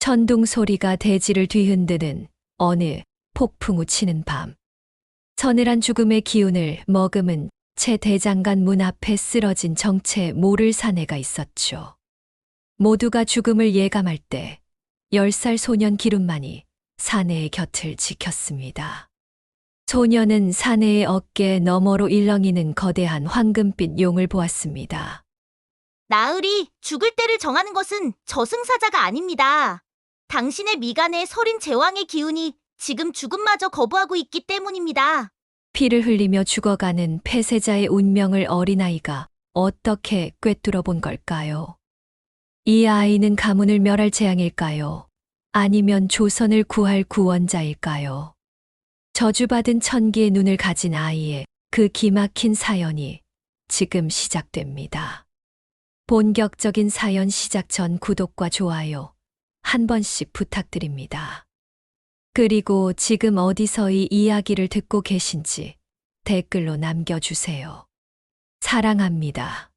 천둥 소리가 대지를 뒤흔드는 어느 폭풍우 치는 밤. 서늘한 죽음의 기운을 머금은 채 대장간 문 앞에 쓰러진 정체 모를 사내가 있었죠. 모두가 죽음을 예감할 때 10살 소년 기룬만이 사내의 곁을 지켰습니다. 소년은 사내의 어깨 너머로 일렁이는 거대한 황금빛 용을 보았습니다. 나으리, 죽을 때를 정하는 것은 저승사자가 아닙니다. 당신의 미간에 서린 제왕의 기운이 지금 죽음마저 거부하고 있기 때문입니다. 피를 흘리며 죽어가는 폐쇄자의 운명을 어린아이가 어떻게 꿰뚫어 본 걸까요? 이 아이는 가문을 멸할 재앙일까요? 아니면 조선을 구할 구원자일까요? 저주받은 천기의 눈을 가진 아이의 그 기막힌 사연이 지금 시작됩니다. 본격적인 사연 시작 전 구독과 좋아요 한 번씩 부탁드립니다. 그리고 지금 어디서 이 이야기를 듣고 계신지 댓글로 남겨주세요. 사랑합니다.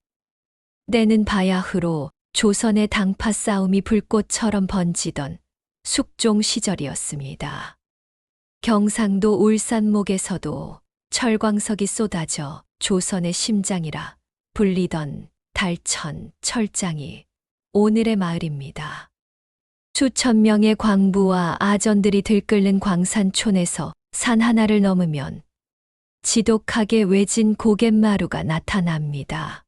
때는 바야흐로 조선의 당파 싸움이 불꽃처럼 번지던 숙종 시절이었습니다. 경상도 울산목에서도 철광석이 쏟아져 조선의 심장이라 불리던 달천 철장이 오늘의 마을입니다. 수천 명의 광부와 아전들이 들끓는 광산촌에서 산 하나를 넘으면 지독하게 외진 고갯마루가 나타납니다.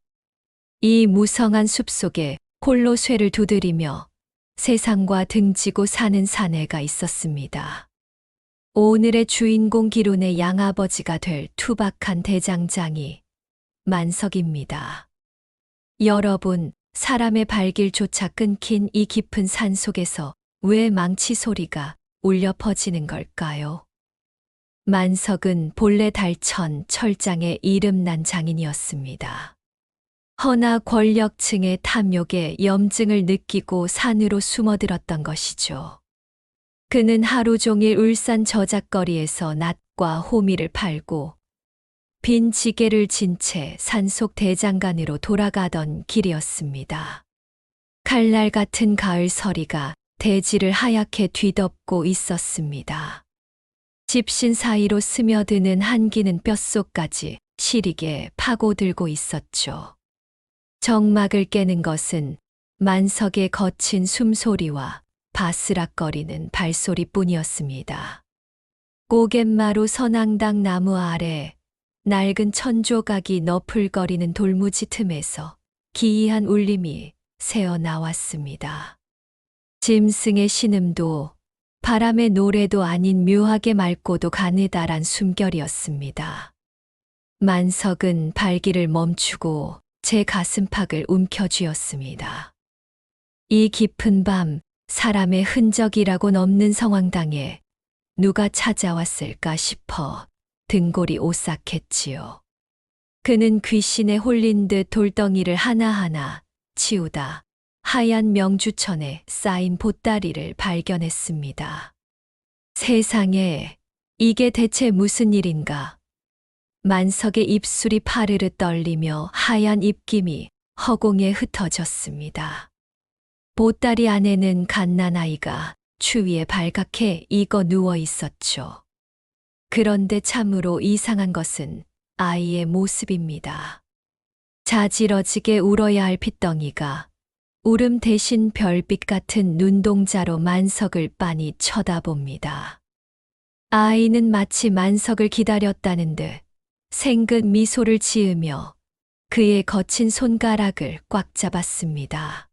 이 무성한 숲속에 홀로 쇠를 두드리며 세상과 등지고 사는 사내가 있었습니다. 오늘의 주인공 기룬의 양아버지가 될 투박한 대장장이 만석입니다. 여러분, 사람의 발길조차 끊긴 이 깊은 산 속에서 왜 망치 소리가 울려 퍼지는 걸까요? 만석은 본래 달천 철장의 이름난 장인이었습니다. 허나 권력층의 탐욕에 염증을 느끼고 산으로 숨어들었던 것이죠. 그는 하루 종일 울산 저작거리에서 낫과 호미를 팔고 빈 지게를 진 채 산속 대장간으로 돌아가던 길이었습니다. 칼날 같은 가을 서리가 대지를 하얗게 뒤덮고 있었습니다. 집신 사이로 스며드는 한기는 뼛속까지 시리게 파고들고 있었죠. 정막을 깨는 것은 만석의 거친 숨소리와 바스락거리는 발소리뿐이었습니다. 고갯마루 선앙당 나무 아래 낡은 천조각이 너풀거리는 돌무지 틈에서 기이한 울림이 새어 나왔습니다. 짐승의 신음도 바람의 노래도 아닌 묘하게 맑고도 가느다란 숨결이었습니다. 만석은 발길을 멈추고 제 가슴팍을 움켜쥐었습니다. 이 깊은 밤 사람의 흔적이라곤 없는 성황당에 누가 찾아왔을까 싶어 등골이 오싹했지요. 그는 귀신에 홀린 듯 돌덩이를 하나하나 치우다 하얀 명주천에 쌓인 보따리를 발견했습니다. 세상에, 이게 대체 무슨 일인가? 만석의 입술이 파르르 떨리며 하얀 입김이 허공에 흩어졌습니다. 보따리 안에는 갓난아이가 추위에 발갛게 익어 누워 있었죠. 그런데 참으로 이상한 것은 아이의 모습입니다. 자지러지게 울어야 할 핏덩이가 울음 대신 별빛 같은 눈동자로 만석을 빤히 쳐다봅니다. 아이는 마치 만석을 기다렸다는 듯 생긋 미소를 지으며 그의 거친 손가락을 꽉 잡았습니다.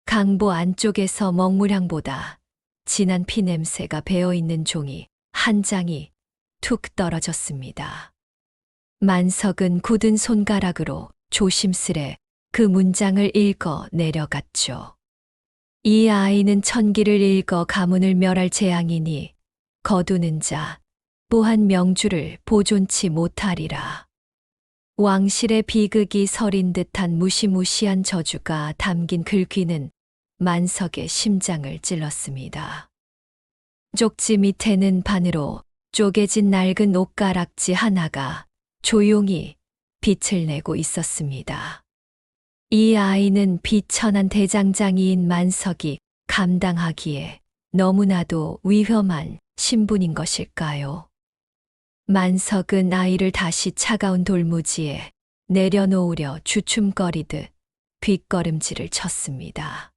강보 안쪽에서 먹물향보다 진한 피냄새가 배어있는 종이 한 장이 툭 떨어졌습니다. 만석은 굳은 손가락으로 조심스레 그 문장을 읽어 내려갔죠. 이 아이는 천기를 읽어 가문을 멸할 재앙이니 거두는 자 또한 명주를 보존치 못하리라. 왕실의 비극이 서린 듯한 무시무시한 저주가 담긴 글귀는 만석의 심장을 찔렀습니다. 쪽지 밑에는 반으로 쪼개진 낡은 옷가락지 하나가 조용히 빛을 내고 있었습니다. 이 아이는 비천한 대장장이인 만석이 감당하기에 너무나도 위험한 신분인 것일까요? 만석은 아이를 다시 차가운 돌무지에 내려놓으려 주춤거리듯 뒷걸음질을 쳤습니다.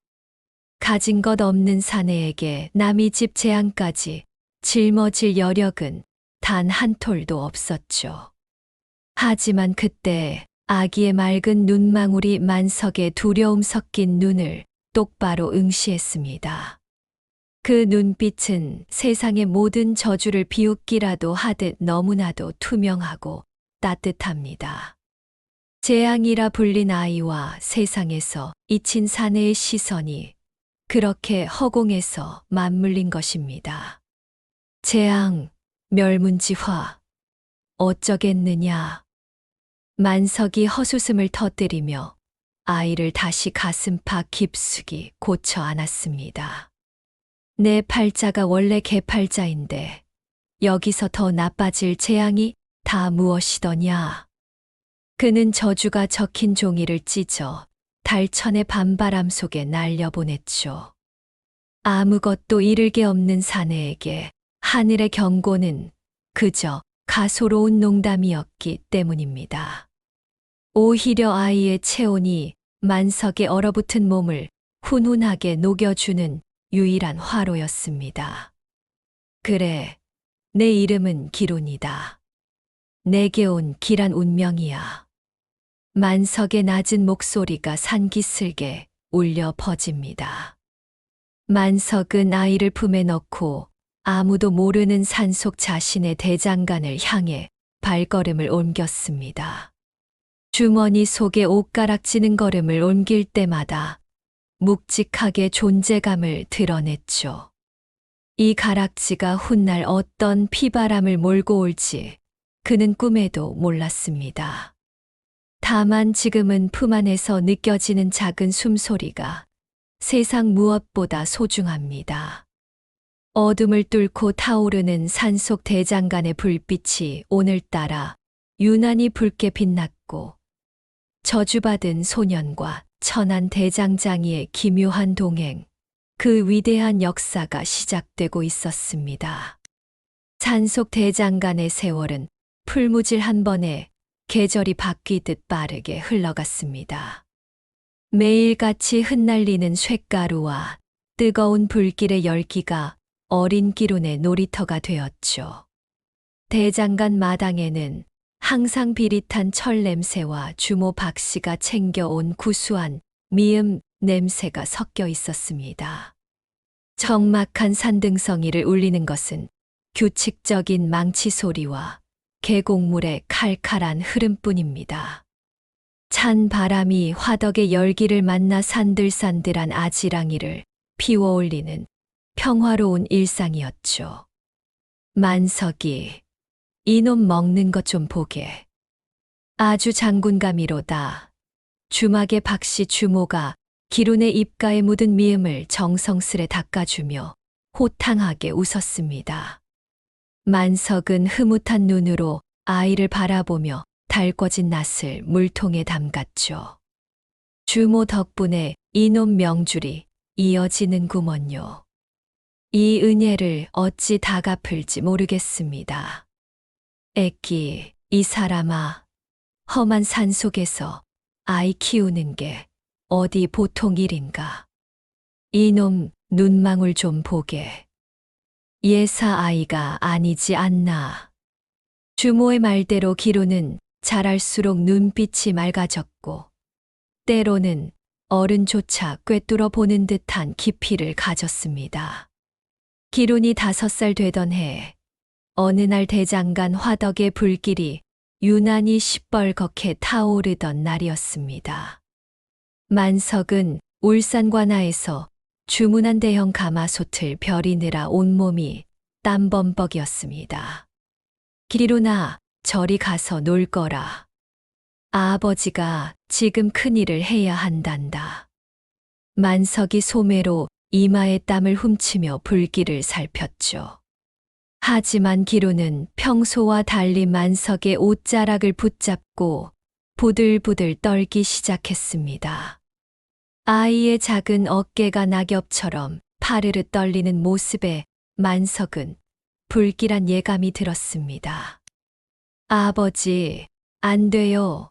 가진 것 없는 사내에게 남의 집 재앙까지 짊어질 여력은 단 한 톨도 없었죠. 하지만 그때 아기의 맑은 눈망울이 만석의 두려움 섞인 눈을 똑바로 응시했습니다. 그 눈빛은 세상의 모든 저주를 비웃기라도 하듯 너무나도 투명하고 따뜻합니다. 재앙이라 불린 아이와 세상에서 잊힌 사내의 시선이 그렇게 허공에서 맞물린 것입니다. 재앙, 멸문지화, 어쩌겠느냐. 만석이 헛웃음을 터뜨리며 아이를 다시 가슴팍 깊숙이 고쳐 안았습니다. 내 팔자가 원래 개팔자인데 여기서 더 나빠질 재앙이 다 무엇이더냐. 그는 저주가 적힌 종이를 찢어 달천의 밤바람 속에 날려보냈죠. 아무것도 이를 게 없는 사내에게 하늘의 경고는 그저 가소로운 농담이었기 때문입니다. 오히려 아이의 체온이 만석의 얼어붙은 몸을 훈훈하게 녹여주는 유일한 화로였습니다. 그래, 내 이름은 기론이다. 내게 온 길한 운명이야. 만석의 낮은 목소리가 산기슭에 울려 퍼집니다. 만석은 아이를 품에 넣고 아무도 모르는 산속 자신의 대장간을 향해 발걸음을 옮겼습니다. 주머니 속에 옷가락지는 걸음을 옮길 때마다 묵직하게 존재감을 드러냈죠. 이 가락지가 훗날 어떤 피바람을 몰고 올지 그는 꿈에도 몰랐습니다. 다만 지금은 품 안에서 느껴지는 작은 숨소리가 세상 무엇보다 소중합니다. 어둠을 뚫고 타오르는 산속 대장간의 불빛이 오늘따라 유난히 붉게 빛났고 저주받은 소년과 천한 대장장이의 기묘한 동행, 그 위대한 역사가 시작되고 있었습니다. 산속 대장간의 세월은 풀무질 한 번에 계절이 바뀌듯 빠르게 흘러갔습니다. 매일같이 흩날리는 쇳가루와 뜨거운 불길의 열기가 어린 기론의 놀이터가 되었죠. 대장간 마당에는 항상 비릿한 철 냄새와 주모 박씨가 챙겨온 구수한 미음 냄새가 섞여 있었습니다. 적막한 산등성이를 울리는 것은 규칙적인 망치 소리와 계곡물의 칼칼한 흐름뿐입니다. 찬 바람이 화덕의 열기를 만나 산들산들한 아지랑이를 피워올리는 평화로운 일상이었죠. 만석이 이놈 먹는 것 좀 보게. 아주 장군감이로다. 주막의 박씨 주모가 기론의 입가에 묻은 미음을 정성스레 닦아주며 호탕하게 웃었습니다. 만석은 흐뭇한 눈으로 아이를 바라보며 달궈진 낫을 물통에 담갔죠. 주모 덕분에 이놈 명줄이 이어지는구먼요. 이 은혜를 어찌 다 갚을지 모르겠습니다. 애끼, 이 사람아, 험한 산속에서 아이 키우는 게 어디 보통 일인가. 이놈 눈망울 좀 보게. 예사 아이가 아니지 않나. 주모의 말대로 기론은 자랄수록 눈빛이 맑아졌고 때로는 어른조차 꿰뚫어 보는 듯한 깊이를 가졌습니다. 기론이 5살 되던 해 어느 날 대장간 화덕의 불길이 유난히 시뻘겋게 타오르던 날이었습니다. 만석은 울산 관아에서 주문한 대형 가마솥을 벼리느라 온몸이 땀범벅이었습니다. 기론아, 저리 가서 놀 거라. 아버지가 지금 큰일을 해야 한단다. 만석이 소매로 이마에 땀을 훔치며 불길을 살폈죠. 하지만 기론은 평소와 달리 만석의 옷자락을 붙잡고 부들부들 떨기 시작했습니다. 아이의 작은 어깨가 낙엽처럼 파르르 떨리는 모습에 만석은 불길한 예감이 들었습니다. 아버지, 안 돼요.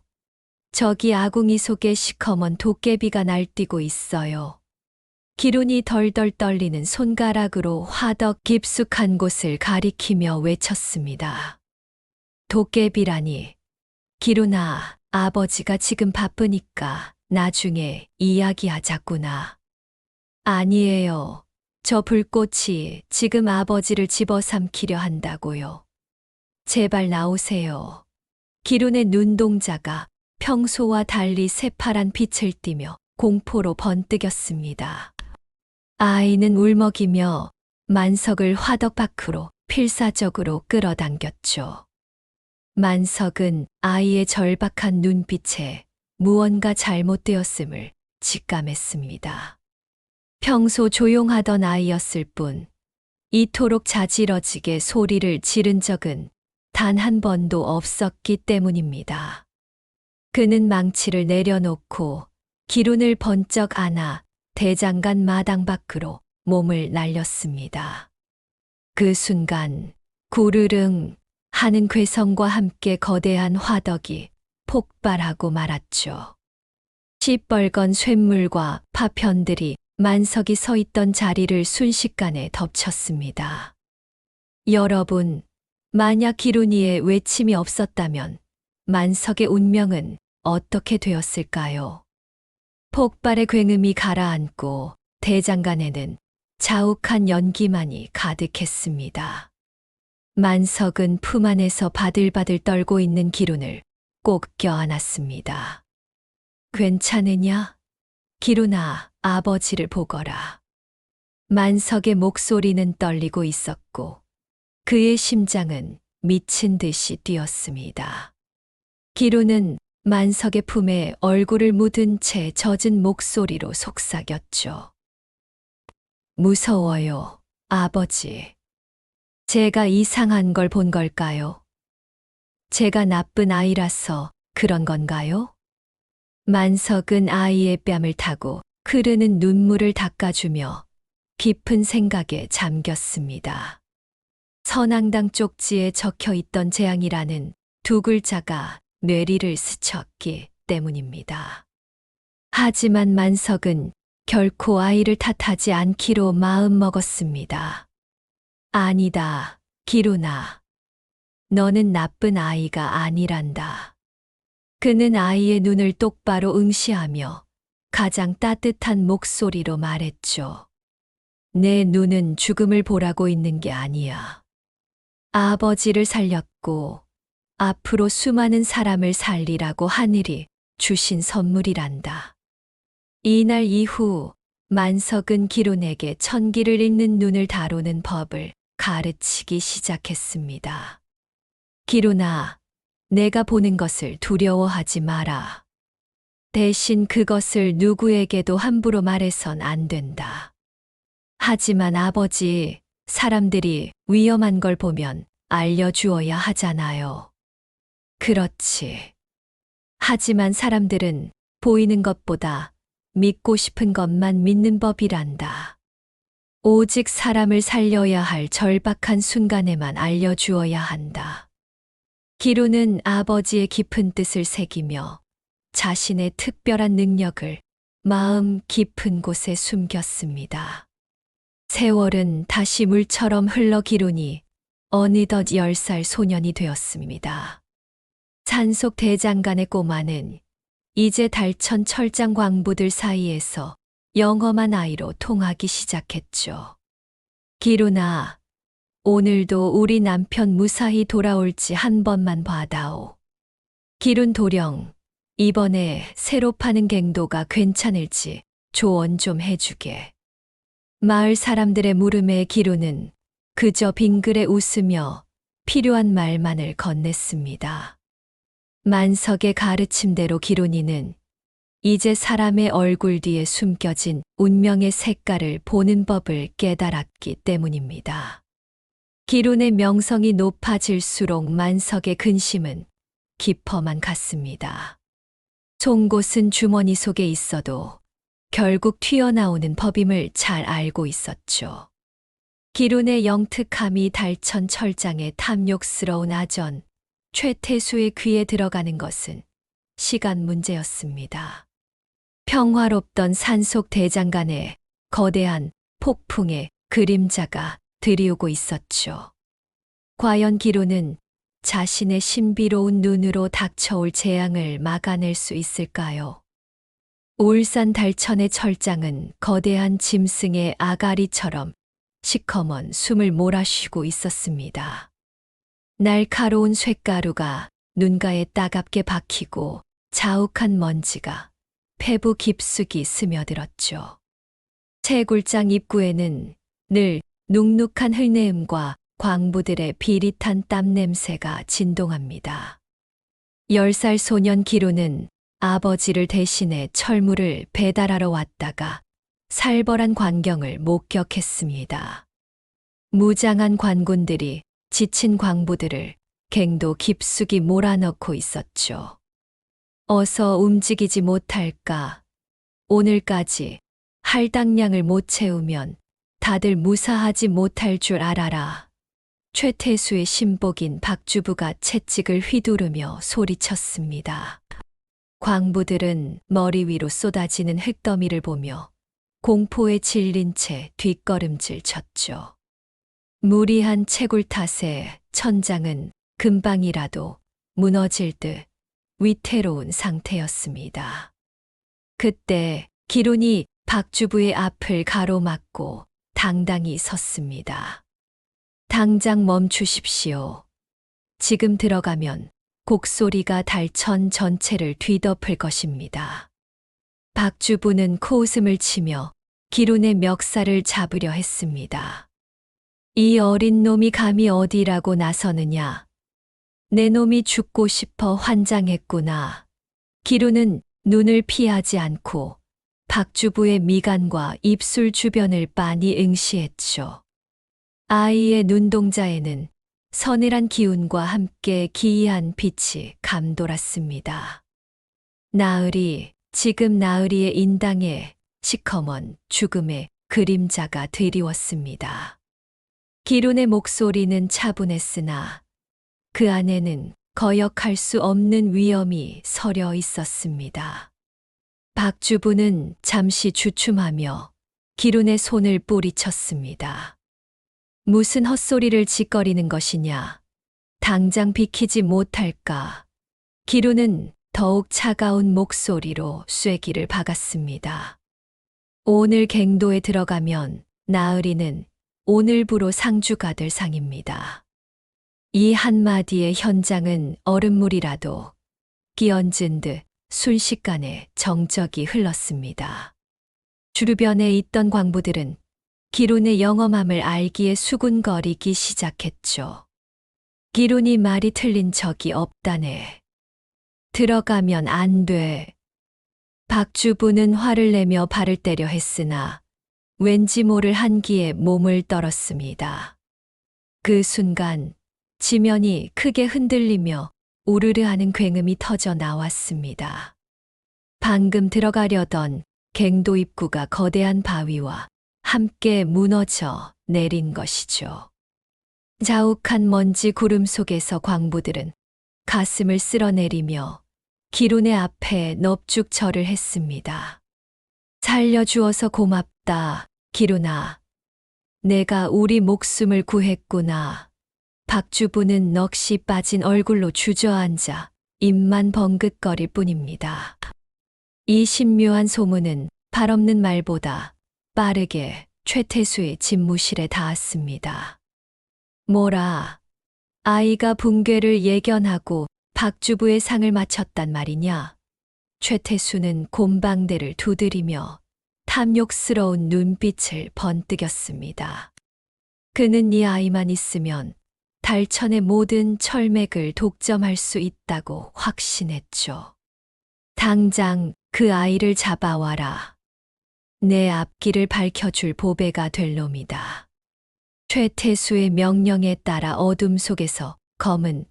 저기 아궁이 속에 시커먼 도깨비가 날뛰고 있어요. 기룬이 덜덜 떨리는 손가락으로 화덕 깊숙한 곳을 가리키며 외쳤습니다. 도깨비라니. 기룬아, 아버지가 지금 바쁘니까 나중에 이야기하자꾸나. 아니에요. 저 불꽃이 지금 아버지를 집어삼키려 한다고요. 제발 나오세요. 기룬의 눈동자가 평소와 달리 새파란 빛을 띠며 공포로 번뜩였습니다. 아이는 울먹이며 만석을 화덕 밖으로 필사적으로 끌어당겼죠. 만석은 아이의 절박한 눈빛에 무언가 잘못되었음을 직감했습니다. 평소 조용하던 아이였을 뿐 이토록 자지러지게 소리를 지른 적은 단 한 번도 없었기 때문입니다. 그는 망치를 내려놓고 기룬을 번쩍 안아 대장간 마당 밖으로 몸을 날렸습니다. 그 순간 구르릉 하는 괴성과 함께 거대한 화덕이 폭발하고 말았죠. 시뻘건 쇳물과 파편들이 만석이 서 있던 자리를 순식간에 덮쳤습니다. 여러분, 만약 기룬이의 외침이 없었다면 만석의 운명은 어떻게 되었을까요? 폭발의 굉음이 가라앉고 대장간에는 자욱한 연기만이 가득했습니다. 만석은 품 안에서 바들바들 떨고 있는 기룬을 꼭 껴안았습니다. 괜찮으냐? 기룬아, 아버지를 보거라. 만석의 목소리는 떨리고 있었고 그의 심장은 미친 듯이 뛰었습니다. 기룬은 만석의 품에 얼굴을 묻은 채 젖은 목소리로 속삭였죠. 무서워요, 아버지. 제가 이상한 걸 본 걸까요? 제가 나쁜 아이라서 그런 건가요? 만석은 아이의 뺨을 타고 흐르는 눈물을 닦아주며 깊은 생각에 잠겼습니다. 선앙당 쪽지에 적혀 있던 재앙이라는 두 글자가 뇌리를 스쳤기 때문입니다. 하지만 만석은 결코 아이를 탓하지 않기로 마음먹었습니다. 아니다, 기룬아. 너는 나쁜 아이가 아니란다. 그는 아이의 눈을 똑바로 응시하며 가장 따뜻한 목소리로 말했죠. 내 눈은 죽음을 보라고 있는 게 아니야. 아버지를 살렸고 앞으로 수많은 사람을 살리라고 하늘이 주신 선물이란다. 이날 이후 만석은 기룬에게 천기를 읽는 눈을 다루는 법을 가르치기 시작했습니다. 기룬아, 내가 보는 것을 두려워하지 마라. 대신 그것을 누구에게도 함부로 말해선 안 된다. 하지만 아버지, 사람들이 위험한 걸 보면 알려주어야 하잖아요. 그렇지. 하지만 사람들은 보이는 것보다 믿고 싶은 것만 믿는 법이란다. 오직 사람을 살려야 할 절박한 순간에만 알려주어야 한다. 기룬은 아버지의 깊은 뜻을 새기며 자신의 특별한 능력을 마음 깊은 곳에 숨겼습니다. 세월은 다시 물처럼 흘러 기룬이 어느덧 10살 소년이 되었습니다. 산속 대장간의 꼬마는 이제 달천 철장 광부들 사이에서 영험한 아이로 통하기 시작했죠. 기룬아, 오늘도 우리 남편 무사히 돌아올지 한 번만 봐다오. 기룬 도령, 이번에 새로 파는 갱도가 괜찮을지 조언 좀 해주게. 마을 사람들의 물음에 기룬은 그저 빙그레 웃으며 필요한 말만을 건넸습니다. 만석의 가르침대로 기룬이는 이제 사람의 얼굴 뒤에 숨겨진 운명의 색깔을 보는 법을 깨달았기 때문입니다. 기룬의 명성이 높아질수록 만석의 근심은 깊어만 갔습니다. 송곳은 주머니 속에 있어도 결국 튀어나오는 법임을 잘 알고 있었죠. 기룬의 영특함이 달천 철장의 탐욕스러운 아전, 최태수의 귀에 들어가는 것은 시간 문제였습니다. 평화롭던 산속 대장간에 거대한 폭풍의 그림자가 들이오고 있었죠. 과연 기룬은 자신의 신비로운 눈으로 닥쳐올 재앙을 막아낼 수 있을까요? 울산 달천의 철장은 거대한 짐승의 아가리처럼 시커먼 숨을 몰아쉬고 있었습니다. 날카로운 쇳가루가 눈가에 따갑게 박히고 자욱한 먼지가 폐부 깊숙이 스며들었죠. 채굴장 입구에는 늘 눅눅한 흘내음과 광부들의 비릿한 땀 냄새가 진동합니다. 10살 소년 기루는 아버지를 대신해 철물을 배달하러 왔다가 살벌한 광경을 목격했습니다. 무장한 관군들이 지친 광부들을 갱도 깊숙이 몰아넣고 있었죠. 어서 움직이지 못할까? 오늘까지 할당량을 못 채우면 다들 무사하지 못할 줄 알아라. 최태수의 신복인 박주부가 채찍을 휘두르며 소리쳤습니다. 광부들은 머리 위로 쏟아지는 흙더미를 보며 공포에 질린 채 뒷걸음질 쳤죠. 무리한 채굴 탓에 천장은 금방이라도 무너질 듯 위태로운 상태였습니다. 그때 기룬이 박주부의 앞을 가로막고 당당히 섰습니다. 당장 멈추십시오. 지금 들어가면 곡소리가 달천 전체를 뒤덮을 것입니다. 박주부는 코웃음을 치며 기룬의 멱살을 잡으려 했습니다. 이 어린 놈이 감히 어디라고 나서느냐. 내 놈이 죽고 싶어 환장했구나. 기룬은 눈을 피하지 않고 박주부의 미간과 입술 주변을 빤히 응시했죠. 아이의 눈동자에는 서늘한 기운과 함께 기이한 빛이 감돌았습니다. 나으리, 지금 나으리의 인당에 시커먼 죽음의 그림자가 드리웠습니다. 기룬의 목소리는 차분했으나 그 안에는 거역할 수 없는 위험이 서려 있었습니다. 박주부는 잠시 주춤하며 기룬의 손을 뿌리쳤습니다. 무슨 헛소리를 짓거리는 것이냐. 당장 비키지 못할까. 기룬은 더욱 차가운 목소리로 쐐기를 박았습니다. 오늘 갱도에 들어가면 나으리는 오늘부로 상주가 될 상입니다. 이 한마디의 현장은 얼음물이라도 끼얹은 듯 순식간에 정적이 흘렀습니다. 주변에 있던 광부들은 기룬의 영험함을 알기에 수군거리기 시작했죠. 기룬이 말이 틀린 적이 없다네. 들어가면 안 돼. 박주부는 화를 내며 발을 때려 했으나 왠지 모를 한기에 몸을 떨었습니다. 그 순간 지면이 크게 흔들리며 우르르 하는 굉음이 터져 나왔습니다. 방금 들어가려던 갱도 입구가 거대한 바위와 함께 무너져 내린 것이죠. 자욱한 먼지 구름 속에서 광부들은 가슴을 쓸어내리며 기룬의 앞에 넙죽 절을 했습니다. 살려주어서 고맙다, 기룬아. 내가 우리 목숨을 구했구나. 박주부는 넋이 빠진 얼굴로 주저앉아 입만 벙긋거릴 뿐입니다. 이 신묘한 소문은 발없는 말보다 빠르게 최태수의 집무실에 닿았습니다. 뭐라, 아이가 붕괴를 예견하고 박주부의 상을 마쳤단 말이냐? 최태수는 곰방대를 두드리며 탐욕스러운 눈빛을 번뜩였습니다. 그는 이 아이만 있으면 달천의 모든 철맥을 독점할 수 있다고 확신했죠. 당장 그 아이를 잡아와라. 내 앞길을 밝혀줄 보배가 될 놈이다. 최태수의 명령에 따라 어둠 속에서 검은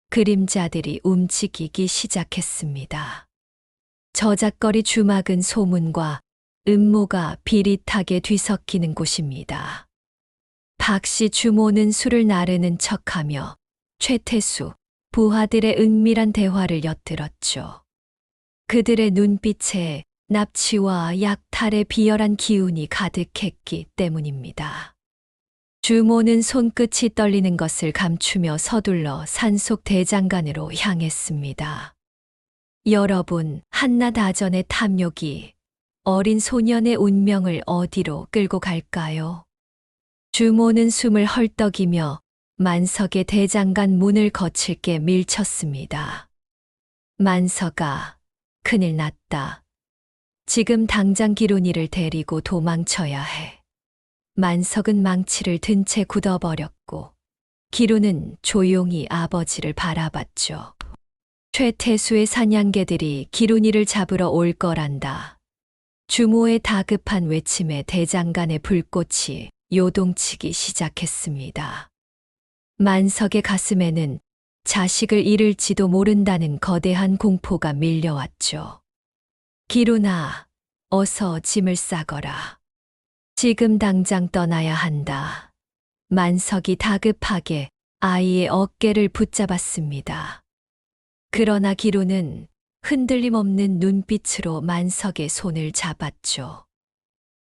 그림자들이 움직이기 시작했습니다. 저작거리 주막은 소문과 음모가 비릿하게 뒤섞이는 곳입니다. 박씨 주모는 술을 나르는 척하며 최태수, 부하들의 은밀한 대화를 엿들었죠. 그들의 눈빛에 납치와 약탈의 비열한 기운이 가득했기 때문입니다. 주모는 손끝이 떨리는 것을 감추며 서둘러 산속 대장간으로 향했습니다. 여러분, 한낱 아전의 탐욕이 어린 소년의 운명을 어디로 끌고 갈까요? 주모는 숨을 헐떡이며 만석의 대장간 문을 거칠게 밀쳤습니다. 만석아, 큰일 났다. 지금 당장 기론이를 데리고 도망쳐야 해. 만석은 망치를 든 채 굳어버렸고 기론은 조용히 아버지를 바라봤죠. 최태수의 사냥개들이 기론이를 잡으러 올 거란다. 주모의 다급한 외침에 대장간의 불꽃이 요동치기 시작했습니다. 만석의 가슴에는 자식을 잃을지도 모른다는 거대한 공포가 밀려왔죠. 기론아, 어서 짐을 싸거라. 지금 당장 떠나야 한다. 만석이 다급하게 아이의 어깨를 붙잡았습니다. 그러나 기론은 흔들림 없는 눈빛으로 만석의 손을 잡았죠.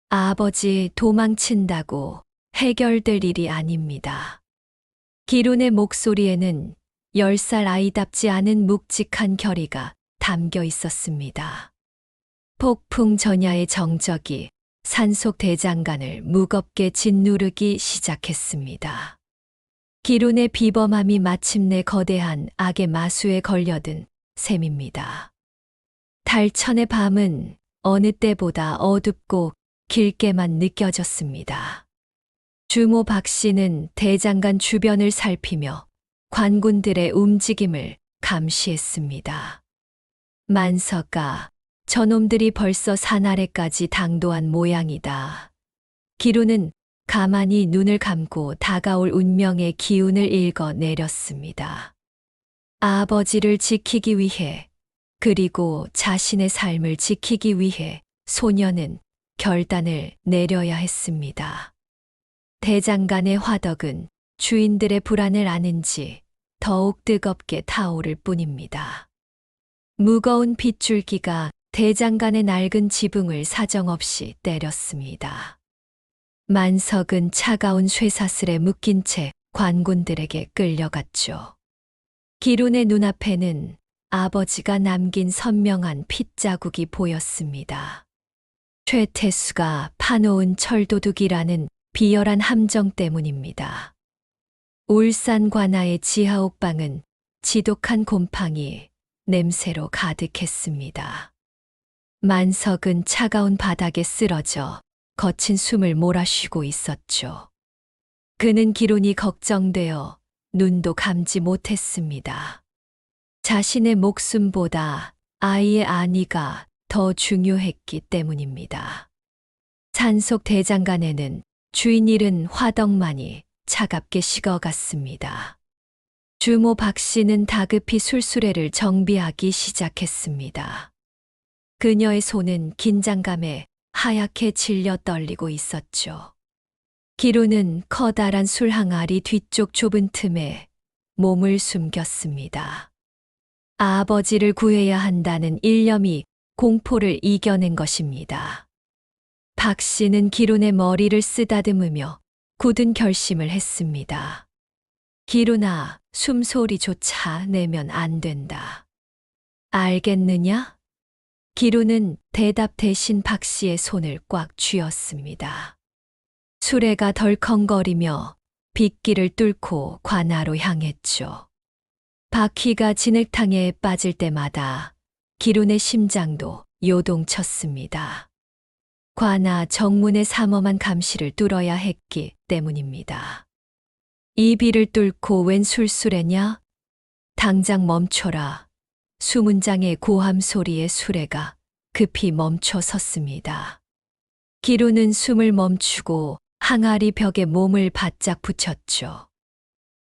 아버지, 도망친다고 해결될 일이 아닙니다. 기론의 목소리에는 10살 아이답지 않은 묵직한 결의가 담겨 있었습니다. 폭풍 전야의 정적이 산속 대장간을 무겁게 짓누르기 시작했습니다. 기론의 비범함이 마침내 거대한 악의 마수에 걸려든 셈입니다. 달천의 밤은 어느 때보다 어둡고 길게만 느껴졌습니다. 주모 박씨는 대장간 주변을 살피며 관군들의 움직임을 감시했습니다. 만석아, 저놈들이 벌써 산 아래까지 당도한 모양이다. 기론은 가만히 눈을 감고 다가올 운명의 기운을 읽어내렸습니다. 아버지를 지키기 위해, 그리고 자신의 삶을 지키기 위해 소년은 결단을 내려야 했습니다. 대장간의 화덕은 주인들의 불안을 아는지 더욱 뜨겁게 타오를 뿐입니다. 무거운 빗줄기가 대장간의 낡은 지붕을 사정없이 때렸습니다. 만석은 차가운 쇠사슬에 묶인 채 관군들에게 끌려갔죠. 기론의 눈앞에는 아버지가 남긴 선명한 핏자국이 보였습니다. 최태수가 파놓은 철도둑이라는 비열한 함정 때문입니다. 울산 관아의 지하 옥방은 지독한 곰팡이 냄새로 가득했습니다. 만석은 차가운 바닥에 쓰러져 거친 숨을 몰아쉬고 있었죠. 그는 기론이 걱정되어 눈도 감지 못했습니다. 자신의 목숨보다 아이의 안위가 더 중요했기 때문입니다. 산속 대장간에는 주인 잃은 화덕만이 차갑게 식어갔습니다. 주모 박씨는 다급히 술수레를 정비하기 시작했습니다. 그녀의 손은 긴장감에 하얗게 질려 떨리고 있었죠. 기론은 커다란 술 항아리 뒤쪽 좁은 틈에 몸을 숨겼습니다. 아버지를 구해야 한다는 일념이 공포를 이겨낸 것입니다. 박 씨는 기론의 머리를 쓰다듬으며 굳은 결심을 했습니다. 기론아, 숨소리조차 내면 안 된다. 알겠느냐? 기론은 대답 대신 박 씨의 손을 꽉 쥐었습니다. 수레가 덜컹거리며 빗길을 뚫고 관아로 향했죠. 바퀴가 진흙탕에 빠질 때마다 기론의 심장도 요동쳤습니다. 관아 정문의 삼엄한 감시를 뚫어야 했기 때문입니다. 이 비를 뚫고 웬 술수레냐? 당장 멈춰라. 수문장의 고함 소리에 수레가 급히 멈춰 섰습니다. 기론은 숨을 멈추고 항아리 벽에 몸을 바짝 붙였죠.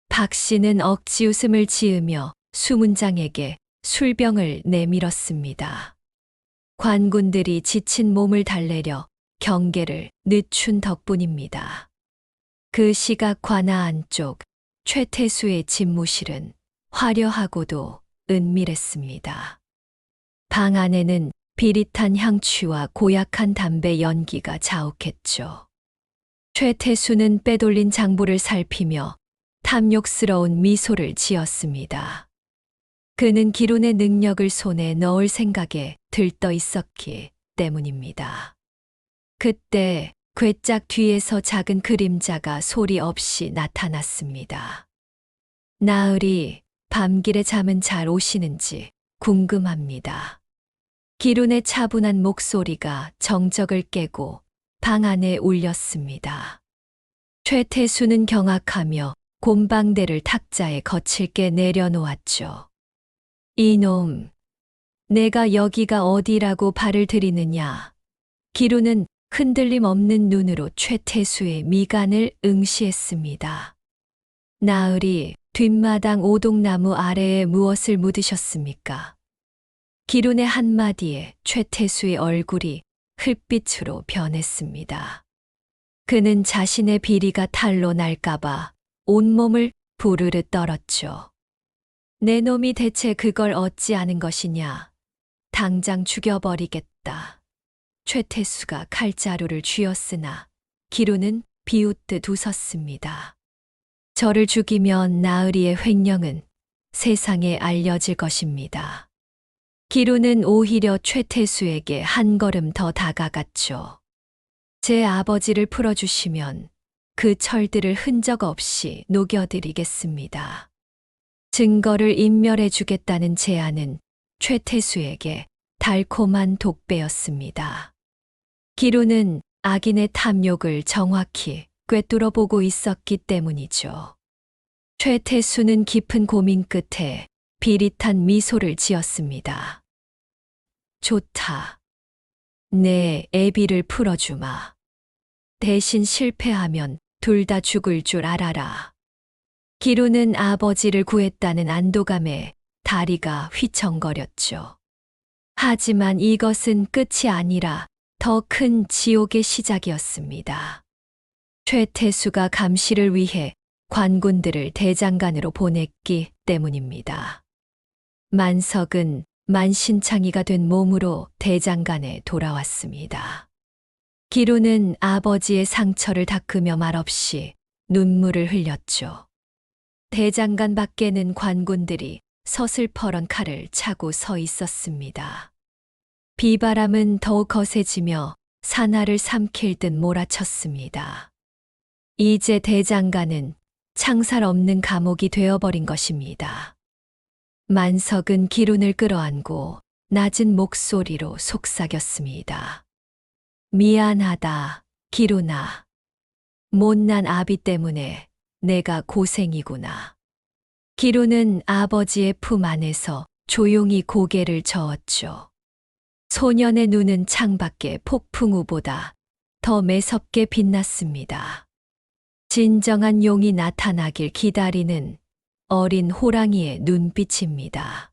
박 씨는 억지 웃음을 지으며 수문장에게 술병을 내밀었습니다. 관군들이 지친 몸을 달래려 경계를 늦춘 덕분입니다. 그 시각 관아 안쪽 최태수의 집무실은 화려하고도 은밀했습니다. 방 안에는 비릿한 향취와 고약한 담배 연기가 자욱했죠. 최태수는 빼돌린 장부를 살피며 탐욕스러운 미소를 지었습니다. 그는 기론의 능력을 손에 넣을 생각에 들떠 있었기 때문입니다. 그때 괴짝 뒤에서 작은 그림자가 소리 없이 나타났습니다. 나으리, 밤길에 잠은 잘 오시는지 궁금합니다. 기론의 차분한 목소리가 정적을 깨고 방 안에 울렸습니다. 최태수는 경악하며 곰방대를 탁자에 거칠게 내려놓았죠. 이놈, 내가 여기가 어디라고 발을 들이느냐. 기론은 흔들림 없는 눈으로 최태수의 미간을 응시했습니다. 나으리, 뒷마당 오동나무 아래에 무엇을 묻으셨습니까? 기론의 한마디에 최태수의 얼굴이 흙빛으로 변했습니다. 그는 자신의 비리가 탈로 날까봐 온몸을 부르르 떨었죠. 내 놈이 대체 그걸 얻지 않은 것이냐. 당장 죽여버리겠다. 최태수가 칼자루를 쥐었으나 기론은 비웃듯 웃었습니다. 저를 죽이면 나으리의 횡령은 세상에 알려질 것입니다. 기론은 오히려 최태수에게 한 걸음 더 다가갔죠. 제 아버지를 풀어주시면 그 철들을 흔적 없이 녹여드리겠습니다. 증거를 인멸해주겠다는 제안은 최태수에게 달콤한 독배였습니다. 기론은 악인의 탐욕을 정확히 꿰뚫어 보고 있었기 때문이죠. 최태수는 깊은 고민 끝에 비릿한 미소를 지었습니다. 좋다. 내 애비를 풀어주마. 대신 실패하면 둘 다 죽을 줄 알아라. 기론은 아버지를 구했다는 안도감에 다리가 휘청거렸죠. 하지만 이것은 끝이 아니라 더 큰 지옥의 시작이었습니다. 최태수가 감시를 위해 관군들을 대장간으로 보냈기 때문입니다. 만석은 만신창이가 된 몸으로 대장간에 돌아왔습니다. 기론은 아버지의 상처를 닦으며 말없이 눈물을 흘렸죠. 대장간 밖에는 관군들이 서슬퍼런 칼을 차고 서 있었습니다. 비바람은 더욱 거세지며 산하를 삼킬 듯 몰아쳤습니다. 이제 대장간은 창살 없는 감옥이 되어버린 것입니다. 만석은 기론을 끌어안고 낮은 목소리로 속삭였습니다. 미안하다, 기론아. 못난 아비 때문에 내가 고생이구나. 기론은 아버지의 품 안에서 조용히 고개를 저었죠. 소년의 눈은 창밖의 폭풍우보다 더 매섭게 빛났습니다. 진정한 용이 나타나길 기다리는 어린 호랑이의 눈빛입니다.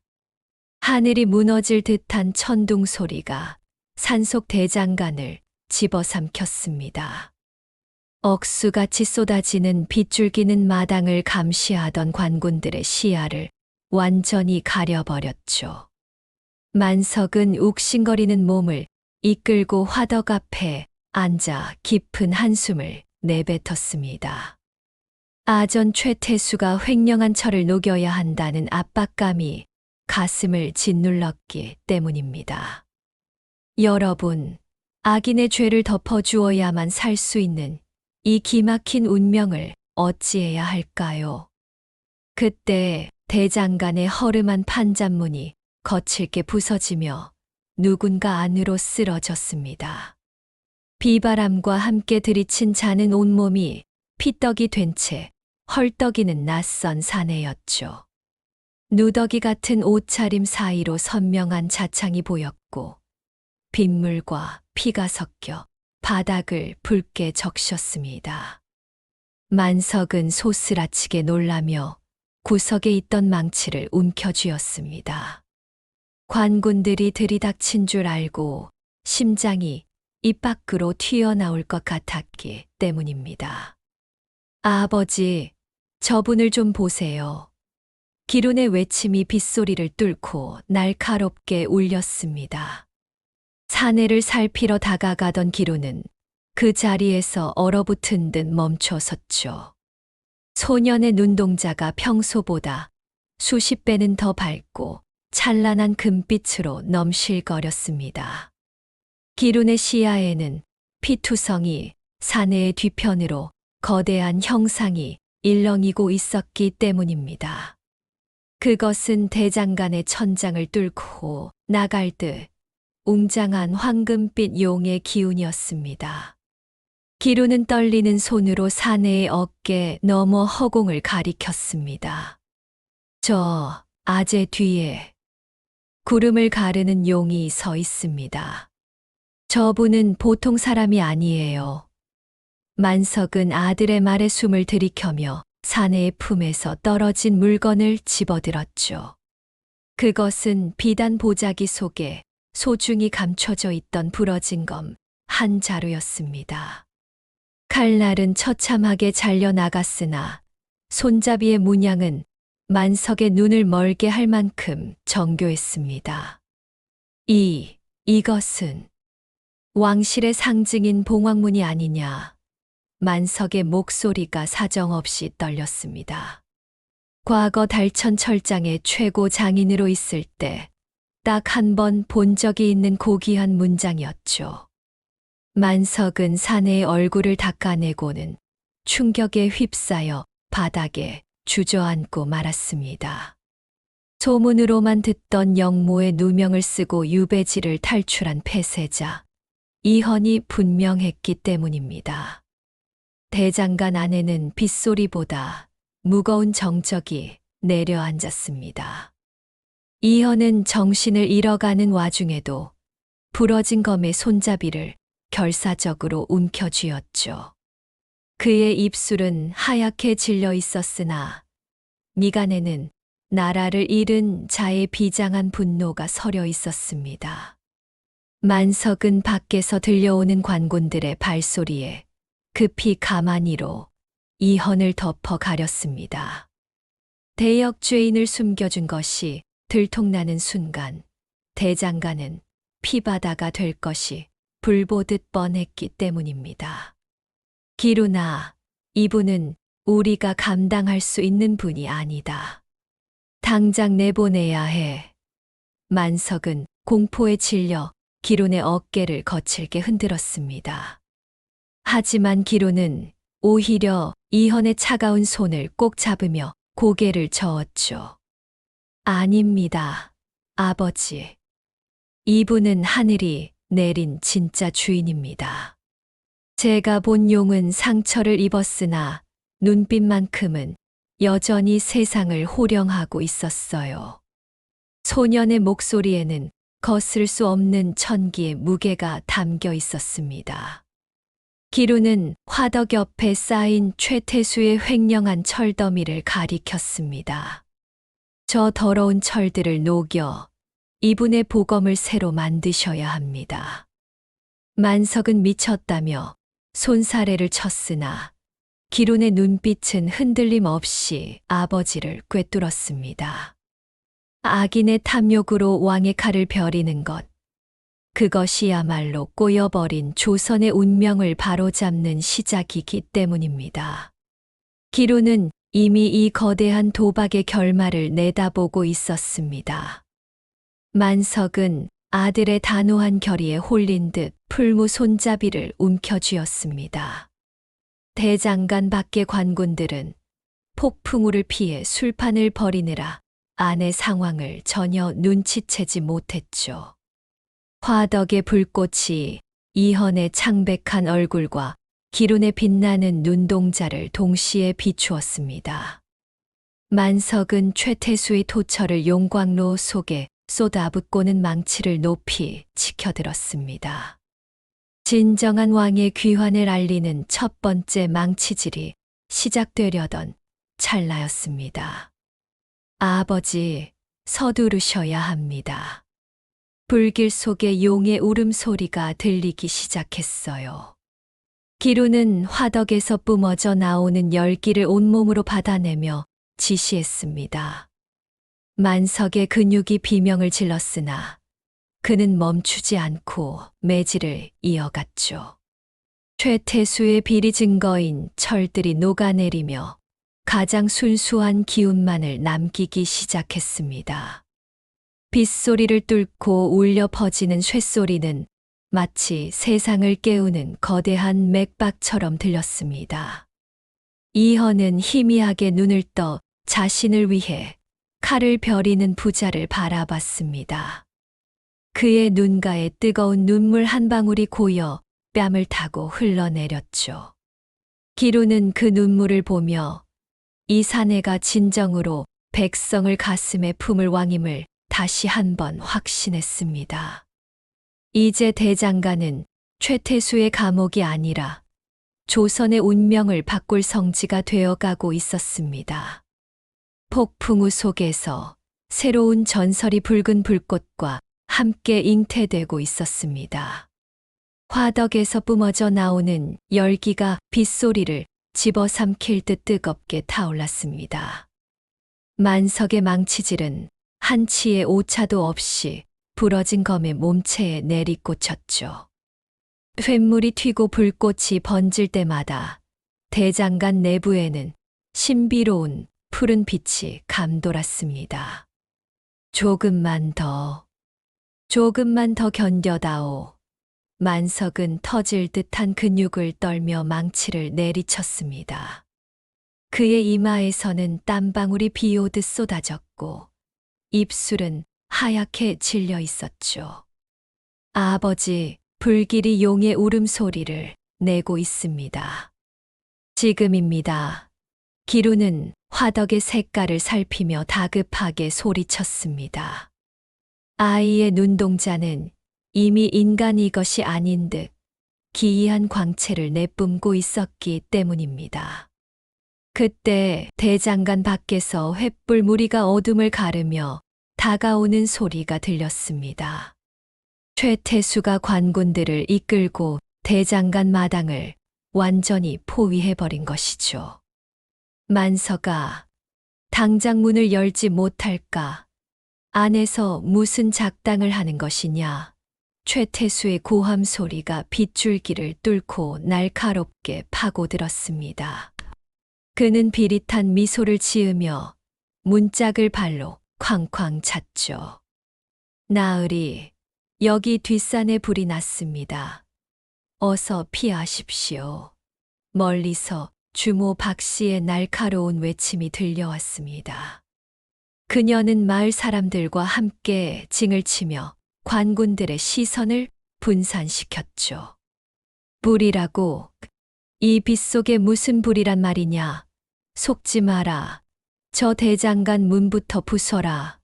하늘이 무너질 듯한 천둥 소리가 산속 대장간을 집어삼켰습니다. 억수같이 쏟아지는 빗줄기는 마당을 감시하던 관군들의 시야를 완전히 가려버렸죠. 만석은 욱신거리는 몸을 이끌고 화덕 앞에 앉아 깊은 한숨을 내뱉었습니다. 아전 최태수가 횡령한 철을 녹여야 한다는 압박감이 가슴을 짓눌렀기 때문입니다. 여러분, 악인의 죄를 덮어주어야만 살 수 있는 이 기막힌 운명을 어찌해야 할까요? 그때 대장간의 허름한 판잣문이 거칠게 부서지며 누군가 안으로 쓰러졌습니다. 비바람과 함께 들이친 자는 온몸이 피떡이 된 채 헐떡이는 낯선 사내였죠. 누더기 같은 옷차림 사이로 선명한 자창이 보였고 빗물과 피가 섞여 바닥을 붉게 적셨습니다. 만석은 소스라치게 놀라며 구석에 있던 망치를 움켜쥐었습니다. 관군들이 들이닥친 줄 알고 심장이 입 밖으로 튀어나올 것 같았기 때문입니다. 아버지, 저분을 좀 보세요. 기론의 외침이 빗소리를 뚫고 날카롭게 울렸습니다. 사내를 살피러 다가가던 기론은 그 자리에서 얼어붙은 듯 멈춰 섰죠. 소년의 눈동자가 평소보다 수십 배는 더 밝고 찬란한 금빛으로 넘실거렸습니다. 기론의 시야에는 피투성이 사내의 뒤편으로 거대한 형상이 일렁이고 있었기 때문입니다. 그것은 대장간의 천장을 뚫고 나갈 듯 웅장한 황금빛 용의 기운이었습니다. 기론은 떨리는 손으로 사내의 어깨 너머 허공을 가리켰습니다. 저 아재 뒤에 구름을 가르는 용이 서 있습니다. 저분은 보통 사람이 아니에요. 만석은 아들의 말에 숨을 들이켜며 사내의 품에서 떨어진 물건을 집어들었죠. 그것은 비단 보자기 속에 소중히 감춰져 있던 부러진 검 한 자루였습니다. 칼날은 처참하게 잘려나갔으나 손잡이의 문양은 만석의 눈을 멀게 할 만큼 정교했습니다. 이것은 왕실의 상징인 봉황문이 아니냐. 만석의 목소리가 사정없이 떨렸습니다. 과거 달천 철장의 최고 장인으로 있을 때 딱 한 번 본 적이 있는 고귀한 문장이었죠. 만석은 사내의 얼굴을 닦아내고는 충격에 휩싸여 바닥에 주저앉고 말았습니다. 소문으로만 듣던 영모의 누명을 쓰고 유배지를 탈출한 폐쇄자, 이헌이 분명했기 때문입니다. 대장간 안에는 빗소리보다 무거운 정적이 내려앉았습니다. 이헌은 정신을 잃어가는 와중에도 부러진 검의 손잡이를 결사적으로 움켜쥐었죠. 그의 입술은 하얗게 질려 있었으나 미간에는 나라를 잃은 자의 비장한 분노가 서려 있었습니다. 만석은 밖에서 들려오는 관군들의 발소리에 급히 가마니로 이헌을 덮어 가렸습니다. 대역죄인을 숨겨준 것이 들통나는 순간 대장간은 피바다가 될 것이 불보듯 뻔했기 때문입니다. 기루나, 이분은 우리가 감당할 수 있는 분이 아니다. 당장 내보내야 해. 만석은 공포에 질려 기론의 어깨를 거칠게 흔들었습니다. 하지만 기론은 오히려 이헌의 차가운 손을 꼭 잡으며 고개를 저었죠. 아닙니다, 아버지. 이분은 하늘이 내린 진짜 주인입니다. 제가 본 용은 상처를 입었으나 눈빛만큼은 여전히 세상을 호령하고 있었어요. 소년의 목소리에는 거스를 수 없는 천기의 무게가 담겨 있었습니다. 기루는 화덕 옆에 쌓인 최태수의 횡령한 철더미를 가리켰습니다. 저 더러운 철들을 녹여 이분의 보검을 새로 만드셔야 합니다. 만석은 미쳤다며 손사래를 쳤으나 기론의 눈빛은 흔들림 없이 아버지를 꿰뚫었습니다. 악인의 탐욕으로 왕의 칼을 벼리는 것, 그것이야말로 꼬여버린 조선의 운명을 바로잡는 시작이기 때문입니다. 기론은 이미 이 거대한 도박의 결말을 내다보고 있었습니다. 만석은 아들의 단호한 결의에 홀린 듯 풀무 손잡이를 움켜쥐었습니다. 대장간 밖의 관군들은 폭풍우를 피해 술판을 벌이느라 아내 상황을 전혀 눈치채지 못했죠. 화덕의 불꽃이 이헌의 창백한 얼굴과 기론의 빛나는 눈동자를 동시에 비추었습니다. 만석은 최태수의 토철을 용광로 속에 쏟아붓고는 망치를 높이 치켜들었습니다. 진정한 왕의 귀환을 알리는 첫 번째 망치질이 시작되려던 찰나였습니다. 아버지, 서두르셔야 합니다. 불길 속에 용의 울음소리가 들리기 시작했어요. 기루는 화덕에서 뿜어져 나오는 열기를 온몸으로 받아내며 지시했습니다. 만석의 근육이 비명을 질렀으나 그는 멈추지 않고 매질을 이어갔죠. 최태수의 비리 증거인 철들이 녹아내리며 가장 순수한 기운만을 남기기 시작했습니다. 빗소리를 뚫고 울려 퍼지는 쇳소리는 마치 세상을 깨우는 거대한 맥박처럼 들렸습니다. 이헌은 희미하게 눈을 떠 자신을 위해 칼을 벼리는 부자를 바라봤습니다. 그의 눈가에 뜨거운 눈물 한 방울이 고여 뺨을 타고 흘러내렸죠. 기루는 그 눈물을 보며 이 사내가 진정으로 백성을 가슴에 품을 왕임을 다시 한번 확신했습니다. 이제 대장간은 최태수의 감옥이 아니라 조선의 운명을 바꿀 성지가 되어가고 있었습니다. 폭풍우 속에서 새로운 전설이 붉은 불꽃과 함께 잉태되고 있었습니다. 화덕에서 뿜어져 나오는 열기가 빗소리를 집어삼킬 듯 뜨겁게 타올랐습니다. 만석의 망치질은 한치의 오차도 없이 부러진 검의 몸체에 내리꽂혔죠. 쇳물이 튀고 불꽃이 번질 때마다 대장간 내부에는 신비로운 푸른 빛이 감돌았습니다. 조금만 더 견뎌다오. 만석은 터질 듯한 근육을 떨며 망치를 내리쳤습니다. 그의 이마에서는 땀방울이 비오듯 쏟아졌고 입술은 하얗게 질려 있었죠. 아버지, 불길이 용의 울음소리를 내고 있습니다. 지금입니다. 기루는 화덕의 색깔을 살피며 다급하게 소리쳤습니다. 아이의 눈동자는 이미 인간 이것이 아닌 듯 기이한 광채를 내뿜고 있었기 때문입니다. 그때 대장간 밖에서 횃불 무리가 어둠을 가르며 다가오는 소리가 들렸습니다. 최태수가 관군들을 이끌고 대장간 마당을 완전히 포위해버린 것이죠. 만서가 당장 문을 열지 못할까? 안에서 무슨 작당을 하는 것이냐? 최태수의 고함 소리가 빗줄기를 뚫고 날카롭게 파고들었습니다. 그는 비릿한 미소를 지으며 문짝을 발로 쾅쾅 찼죠. 나으리, 여기 뒷산에 불이 났습니다. 어서 피하십시오. 멀리서 주모 박씨의 날카로운 외침이 들려왔습니다. 그녀는 마을 사람들과 함께 징을 치며 관군들의 시선을 분산시켰죠. 불이라고? 이 빛 속에 무슨 불이란 말이냐? 속지 마라. 저 대장간 문부터 부숴라.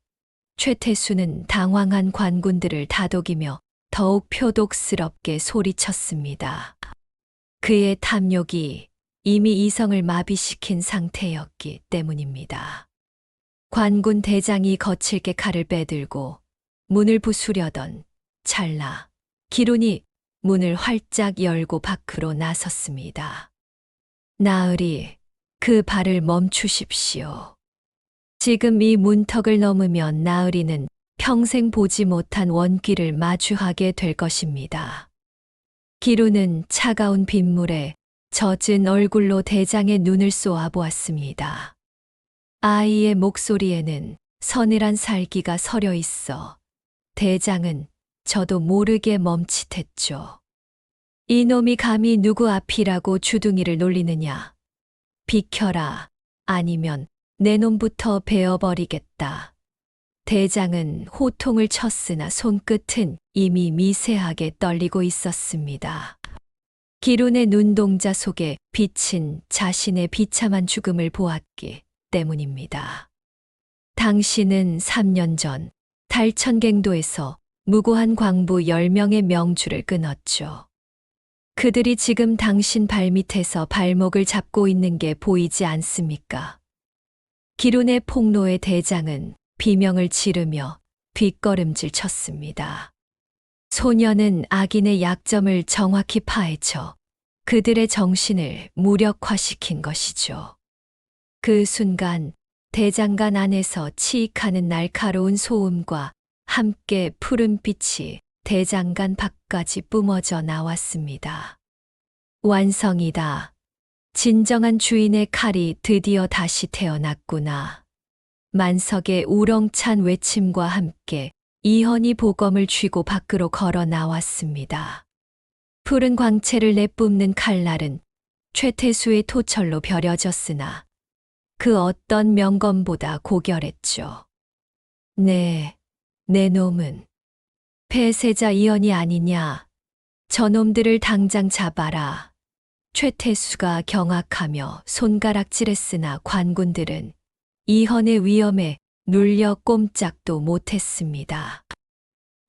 최태수는 당황한 관군들을 다독이며 더욱 표독스럽게 소리쳤습니다. 그의 탐욕이 이미 이성을 마비시킨 상태였기 때문입니다. 관군 대장이 거칠게 칼을 빼들고 문을 부수려던 찰나 기룬이 문을 활짝 열고 밖으로 나섰습니다. 나으리, 그 발을 멈추십시오. 지금 이 문턱을 넘으면 나으리는 평생 보지 못한 원귀를 마주하게 될 것입니다. 기룬은 차가운 빗물에 젖은 얼굴로 대장의 눈을 쏘아보았습니다. 아이의 목소리에는 서늘한 살기가 서려 있어 대장은 저도 모르게 멈칫했죠. 이놈이 감히 누구 앞이라고 주둥이를 놀리느냐. 비켜라. 아니면 내 놈부터 베어버리겠다. 대장은 호통을 쳤으나 손끝은 이미 미세하게 떨리고 있었습니다. 기룬의 눈동자 속에 빛은 자신의 비참한 죽음을 보았기 때문입니다. 당신은 3년 전 달천갱도에서 무고한 광부 10명의 명주를 끊었죠. 그들이 지금 당신 발밑에서 발목을 잡고 있는 게 보이지 않습니까? 기룬의 폭로의 대장은 비명을 지르며 뒷걸음질 쳤습니다. 소녀는 악인의 약점을 정확히 파헤쳐 그들의 정신을 무력화시킨 것이죠. 그 순간 대장간 안에서 치익하는 날카로운 소음과 함께 푸른빛이 대장간 밖까지 뿜어져 나왔습니다. 완성이다. 진정한 주인의 칼이 드디어 다시 태어났구나. 만석의 우렁찬 외침과 함께 이헌이 보검을 쥐고 밖으로 걸어 나왔습니다. 푸른 광채를 내뿜는 칼날은 최태수의 토철로 벼려졌으나 그 어떤 명검보다 고결했죠. 네, 내 놈은 폐세자 이헌이 아니냐. 저놈들을 당장 잡아라. 최태수가 경악하며 손가락질했으나 관군들은 이헌의 위험에 눌려 꼼짝도 못했습니다.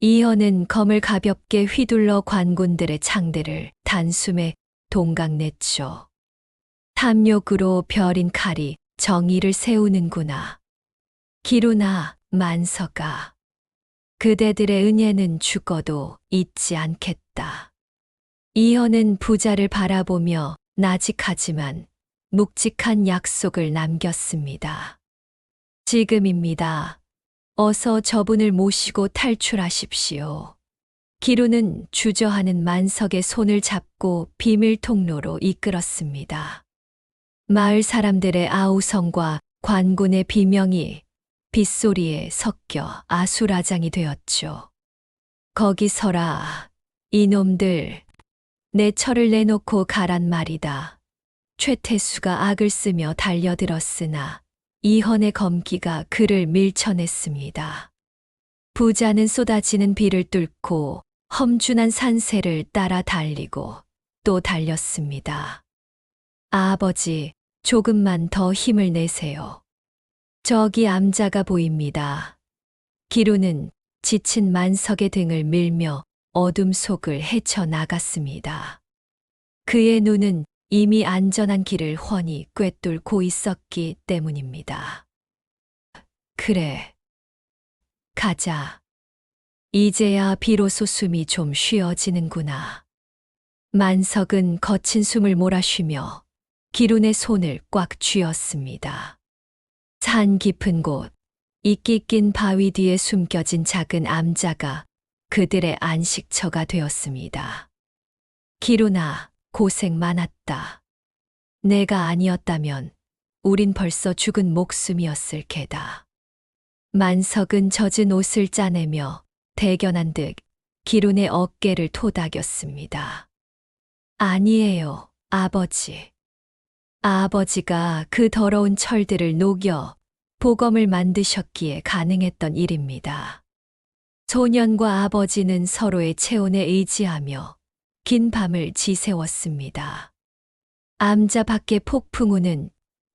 이헌은 검을 가볍게 휘둘러 관군들의 창들을 단숨에 동강냈죠. 탐욕으로 벼린 칼이 정의를 세우는구나. 기루나 만석아. 그대들의 은혜는 죽어도 잊지 않겠다. 이헌은 부자를 바라보며 나직하지만 묵직한 약속을 남겼습니다. 지금입니다. 어서 저분을 모시고 탈출하십시오. 기루는 주저하는 만석의 손을 잡고 비밀 통로로 이끌었습니다. 마을 사람들의 아우성과 관군의 비명이 빗소리에 섞여 아수라장이 되었죠. 거기 서라, 이놈들. 내 철을 내놓고 가란 말이다. 최태수가 악을 쓰며 달려들었으나 이헌의 검기가 그를 밀쳐냈습니다. 부자는 쏟아지는 비를 뚫고 험준한 산세를 따라 달리고 또 달렸습니다. 아버지, 조금만 더 힘을 내세요. 저기 암자가 보입니다. 기루는 지친 만석의 등을 밀며 어둠 속을 헤쳐나갔습니다. 그의 눈은 이미 안전한 길을 훤히 꿰뚫고 있었기 때문입니다. 그래. 가자. 이제야 비로소 숨이 좀 쉬어지는구나. 만석은 거친 숨을 몰아쉬며 기룬의 손을 꽉 쥐었습니다. 산 깊은 곳, 이끼 낀 바위 뒤에 숨겨진 작은 암자가 그들의 안식처가 되었습니다. 기룬아, 고생 많았다. 내가 아니었다면 우린 벌써 죽은 목숨이었을 게다. 만석은 젖은 옷을 짜내며 대견한 듯 기룬의 어깨를 토닥였습니다. 아니에요, 아버지. 아버지가 그 더러운 철들을 녹여 보검을 만드셨기에 가능했던 일입니다. 소년과 아버지는 서로의 체온에 의지하며 긴 밤을 지새웠습니다. 암자 밖의 폭풍우는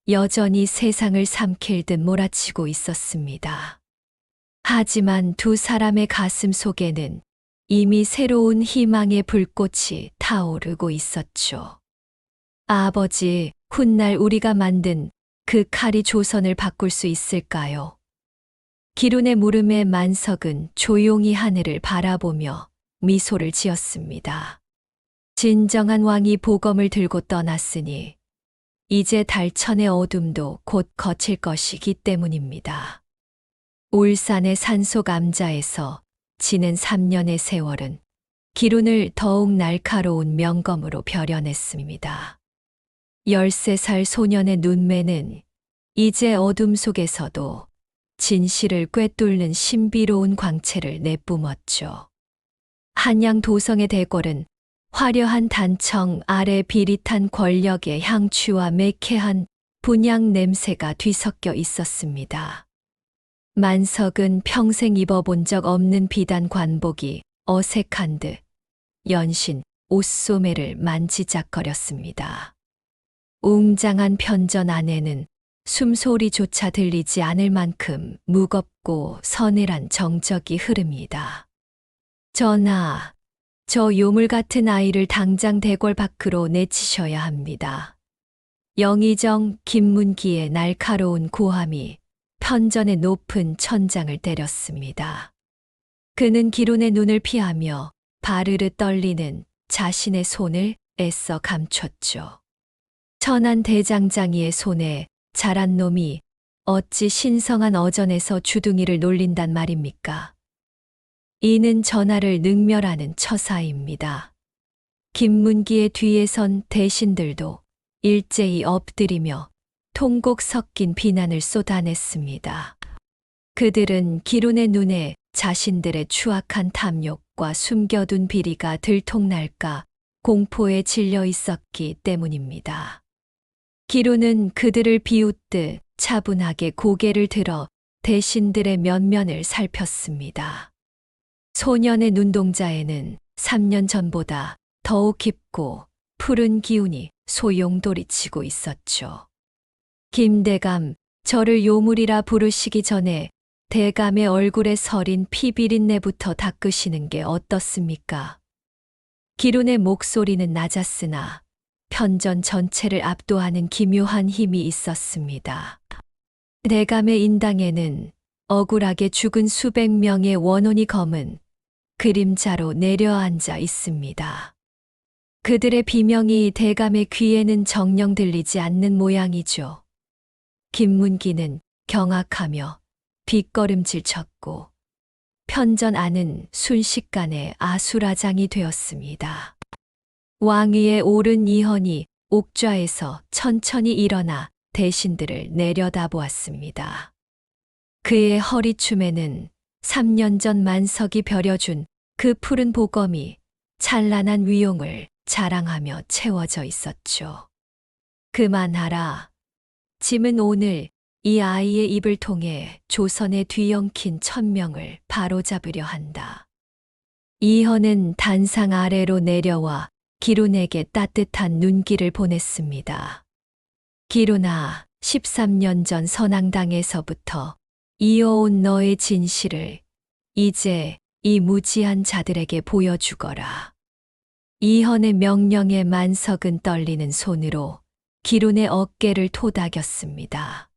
여전히 세상을 삼킬 듯 몰아치고 있었습니다. 하지만 두 사람의 가슴 속에는 이미 새로운 희망의 불꽃이 타오르고 있었죠. 아버지, 훗날 우리가 만든 그 칼이 조선을 바꿀 수 있을까요? 기룬의 물음에 만석은 조용히 하늘을 바라보며 미소를 지었습니다. 진정한 왕이 보검을 들고 떠났으니 이제 달천의 어둠도 곧 거칠 것이기 때문입니다. 울산의 산속 암자에서 지낸 3년의 세월은 기룬을 더욱 날카로운 명검으로 벼려냈습니다. 13살 소년의 눈매는 이제 어둠 속에서도 진실을 꿰뚫는 신비로운 광채를 내뿜었죠. 한양 도성의 대궐은 화려한 단청 아래 비릿한 권력의 향취와 매캐한 분향 냄새가 뒤섞여 있었습니다. 만석은 평생 입어본 적 없는 비단 관복이 어색한 듯 연신 옷소매를 만지작거렸습니다. 웅장한 편전 안에는 숨소리조차 들리지 않을 만큼 무겁고 서늘한 정적이 흐릅니다. 전하, 저 요물 같은 아이를 당장 대궐 밖으로 내치셔야 합니다. 영의정 김문기의 날카로운 고함이 편전의 높은 천장을 때렸습니다. 그는 기론의 눈을 피하며 바르르 떨리는 자신의 손을 애써 감췄죠. 천한 대장장이의 손에 자란 놈이 어찌 신성한 어전에서 주둥이를 놀린단 말입니까? 이는 전하를 능멸하는 처사입니다. 김문기의 뒤에 선 대신들도 일제히 엎드리며 통곡 섞인 비난을 쏟아냈습니다. 그들은 기론의 눈에 자신들의 추악한 탐욕과 숨겨둔 비리가 들통날까 공포에 질려 있었기 때문입니다. 기론은 그들을 비웃듯 차분하게 고개를 들어 대신들의 면면을 살폈습니다. 소년의 눈동자에는 3년 전보다 더욱 깊고 푸른 기운이 소용돌이치고 있었죠. 김대감, 저를 요물이라 부르시기 전에 대감의 얼굴에 서린 피비린내부터 닦으시는 게 어떻습니까? 기론의 목소리는 낮았으나 편전 전체를 압도하는 기묘한 힘이 있었습니다. 대감의 인당에는 억울하게 죽은 수백 명의 원혼이 검은 그림자로 내려앉아 있습니다. 그들의 비명이 대감의 귀에는 정녕 들리지 않는 모양이죠. 김문기는 경악하며 뒷걸음질 쳤고 편전 안은 순식간에 아수라장이 되었습니다. 왕위에 오른 이헌이 옥좌에서 천천히 일어나 대신들을 내려다보았습니다. 그의 허리춤에는 3년 전 만석이 벼려준 그 푸른 보검이 찬란한 위용을 자랑하며 채워져 있었죠. 그만하라. 짐은 오늘 이 아이의 입을 통해 조선의 뒤엉킨 천명을 바로잡으려 한다. 이헌은 단상 아래로 내려와 기론에게 따뜻한 눈길을 보냈습니다. 기론아, 13년 전 선앙당에서부터 이어온 너의 진실을 이제 이 무지한 자들에게 보여주거라. 이헌의 명령에 만석은 떨리는 손으로 기론의 어깨를 토닥였습니다.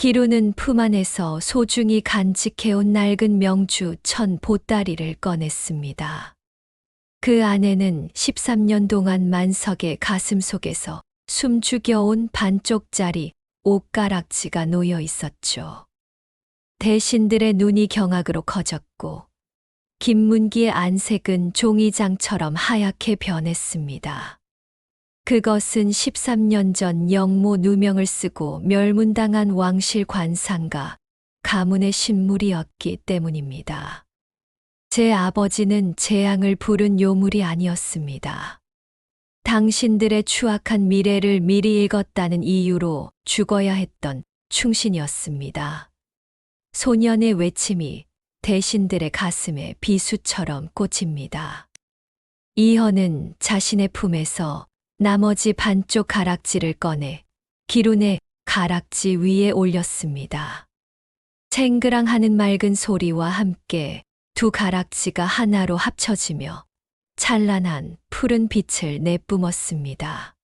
기론은 품 안에서 소중히 간직해온 낡은 명주 천 보따리를 꺼냈습니다. 그 안에는 13년 동안 만석의 가슴 속에서 숨죽여온 반쪽짜리 옷가락지가 놓여 있었죠. 대신들의 눈이 경악으로 커졌고 김문기의 안색은 종이장처럼 하얗게 변했습니다. 그것은 13년 전 영모 누명을 쓰고 멸문당한 왕실 관상가 가문의 신물이었기 때문입니다. 제 아버지는 재앙을 부른 요물이 아니었습니다. 당신들의 추악한 미래를 미리 읽었다는 이유로 죽어야 했던 충신이었습니다. 소년의 외침이 대신들의 가슴에 비수처럼 꽂힙니다. 이헌은 자신의 품에서 나머지 반쪽 가락지를 꺼내 기론의 가락지 위에 올렸습니다. 쟁그랑하는 맑은 소리와 함께 두 가락지가 하나로 합쳐지며 찬란한 푸른 빛을 내뿜었습니다.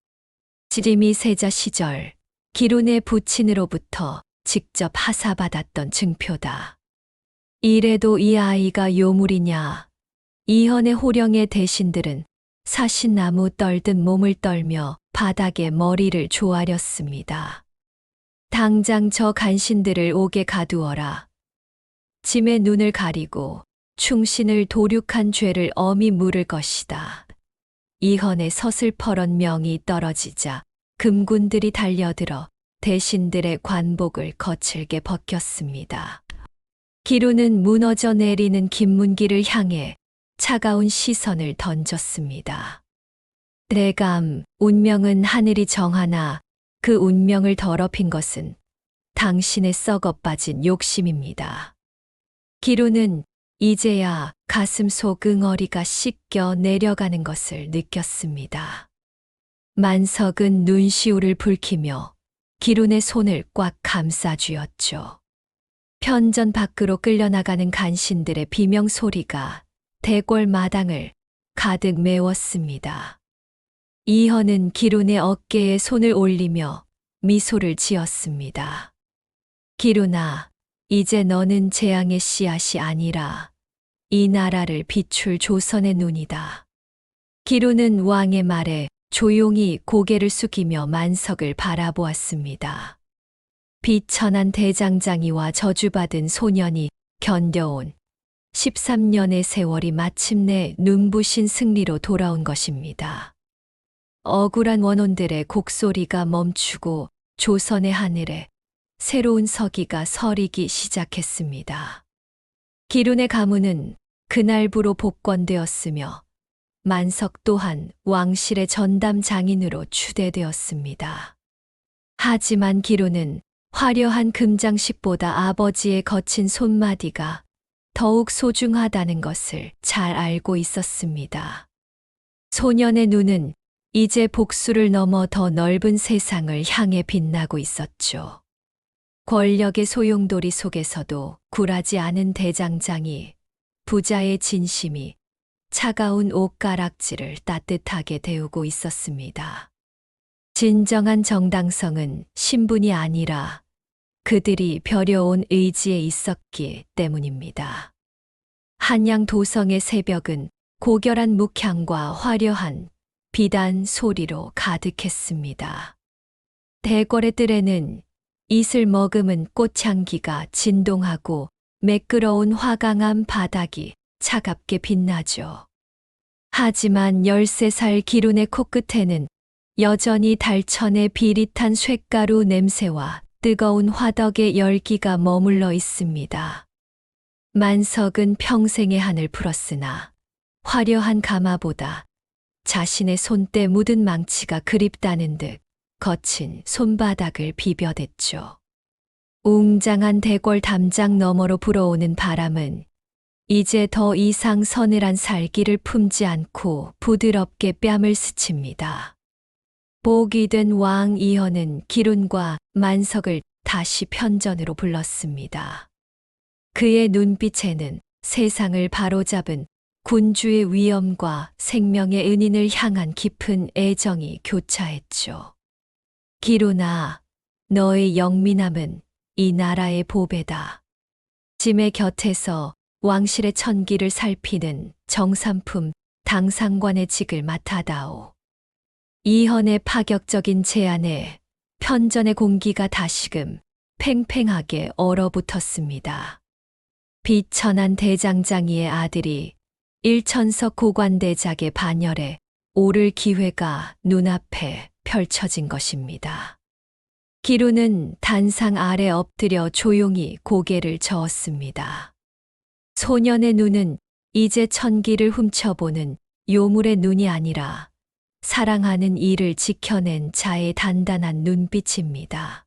지림이 세자 시절 기론의 부친으로부터 직접 하사받았던 증표다. 이래도 이 아이가 요물이냐? 이헌의 호령의 대신들은 사신나무 떨듯 몸을 떨며 바닥에 머리를 조아렸습니다. 당장 저 간신들을 옥에 가두어라. 짐의 눈을 가리고 충신을 도륙한 죄를 엄히 물을 것이다. 이헌의 서슬퍼런 명이 떨어지자 금군들이 달려들어 대신들의 관복을 거칠게 벗겼습니다. 기론은 무너져 내리는 김문기를 향해 차가운 시선을 던졌습니다. 대감, 운명은 하늘이 정하나 그 운명을 더럽힌 것은 당신의 썩어 빠진 욕심입니다. 기론은 이제야 가슴 속 응어리가 씻겨 내려가는 것을 느꼈습니다. 만석은 눈시울을 붉히며 기론의 손을 꽉 감싸쥐었죠. 편전 밖으로 끌려나가는 간신들의 비명 소리가 대궐 마당을 가득 메웠습니다. 이헌은 기론의 어깨에 손을 올리며 미소를 지었습니다. 기론아, 이제 너는 재앙의 씨앗이 아니라 이 나라를 비출 조선의 눈이다. 기루는 왕의 말에 조용히 고개를 숙이며 만석을 바라보았습니다. 비천한 대장장이와 저주받은 소년이 견뎌온 13년의 세월이 마침내 눈부신 승리로 돌아온 것입니다. 억울한 원혼들의 곡소리가 멈추고 조선의 하늘에 새로운 서기가 서리기 시작했습니다. 기룬의 가문은 그날부로 복권되었으며 만석 또한 왕실의 전담 장인으로 추대되었습니다. 하지만 기룬은 화려한 금장식보다 아버지의 거친 손마디가 더욱 소중하다는 것을 잘 알고 있었습니다. 소년의 눈은 이제 복수를 넘어 더 넓은 세상을 향해 빛나고 있었죠. 권력의 소용돌이 속에서도 굴하지 않은 대장장이, 부자의 진심이 차가운 옷가락질을 따뜻하게 데우고 있었습니다. 진정한 정당성은 신분이 아니라 그들이 벼려온 의지에 있었기 때문입니다. 한양 도성의 새벽은 고결한 묵향과 화려한 비단 소리로 가득했습니다. 대궐의 뜰에는 이슬 머금은 꽃향기가 진동하고 매끄러운 화강암 바닥이 차갑게 빛나죠. 하지만 13살 기룬의 코끝에는 여전히 달천의 비릿한 쇳가루 냄새와 뜨거운 화덕의 열기가 머물러 있습니다. 만석은 평생의 한을 풀었으나 화려한 가마보다 자신의 손때 묻은 망치가 그립다는 듯 거친 손바닥을 비벼댔죠. 웅장한 대궐 담장 너머로 불어오는 바람은 이제 더 이상 서늘한 살기를 품지 않고 부드럽게 뺨을 스칩니다. 복이 된 왕 이현은 기룬과 만석을 다시 편전으로 불렀습니다. 그의 눈빛에는 세상을 바로잡은 군주의 위엄과 생명의 은인을 향한 깊은 애정이 교차했죠. 기룬아, 너의 영민함은 이 나라의 보배다. 짐의 곁에서 왕실의 천기를 살피는 정삼품 당상관의 직을 맡아다오. 이헌의 파격적인 제안에 편전의 공기가 다시금 팽팽하게 얼어붙었습니다. 비천한 대장장이의 아들이 일천석 고관대작의 반열에 오를 기회가 눈앞에 펼쳐진 것입니다. 기룬은 단상 아래 엎드려 조용히 고개를 저었습니다. 소년의 눈은 이제 천기를 훔쳐보는 요물의 눈이 아니라 사랑하는 이를 지켜낸 자의 단단한 눈빛입니다.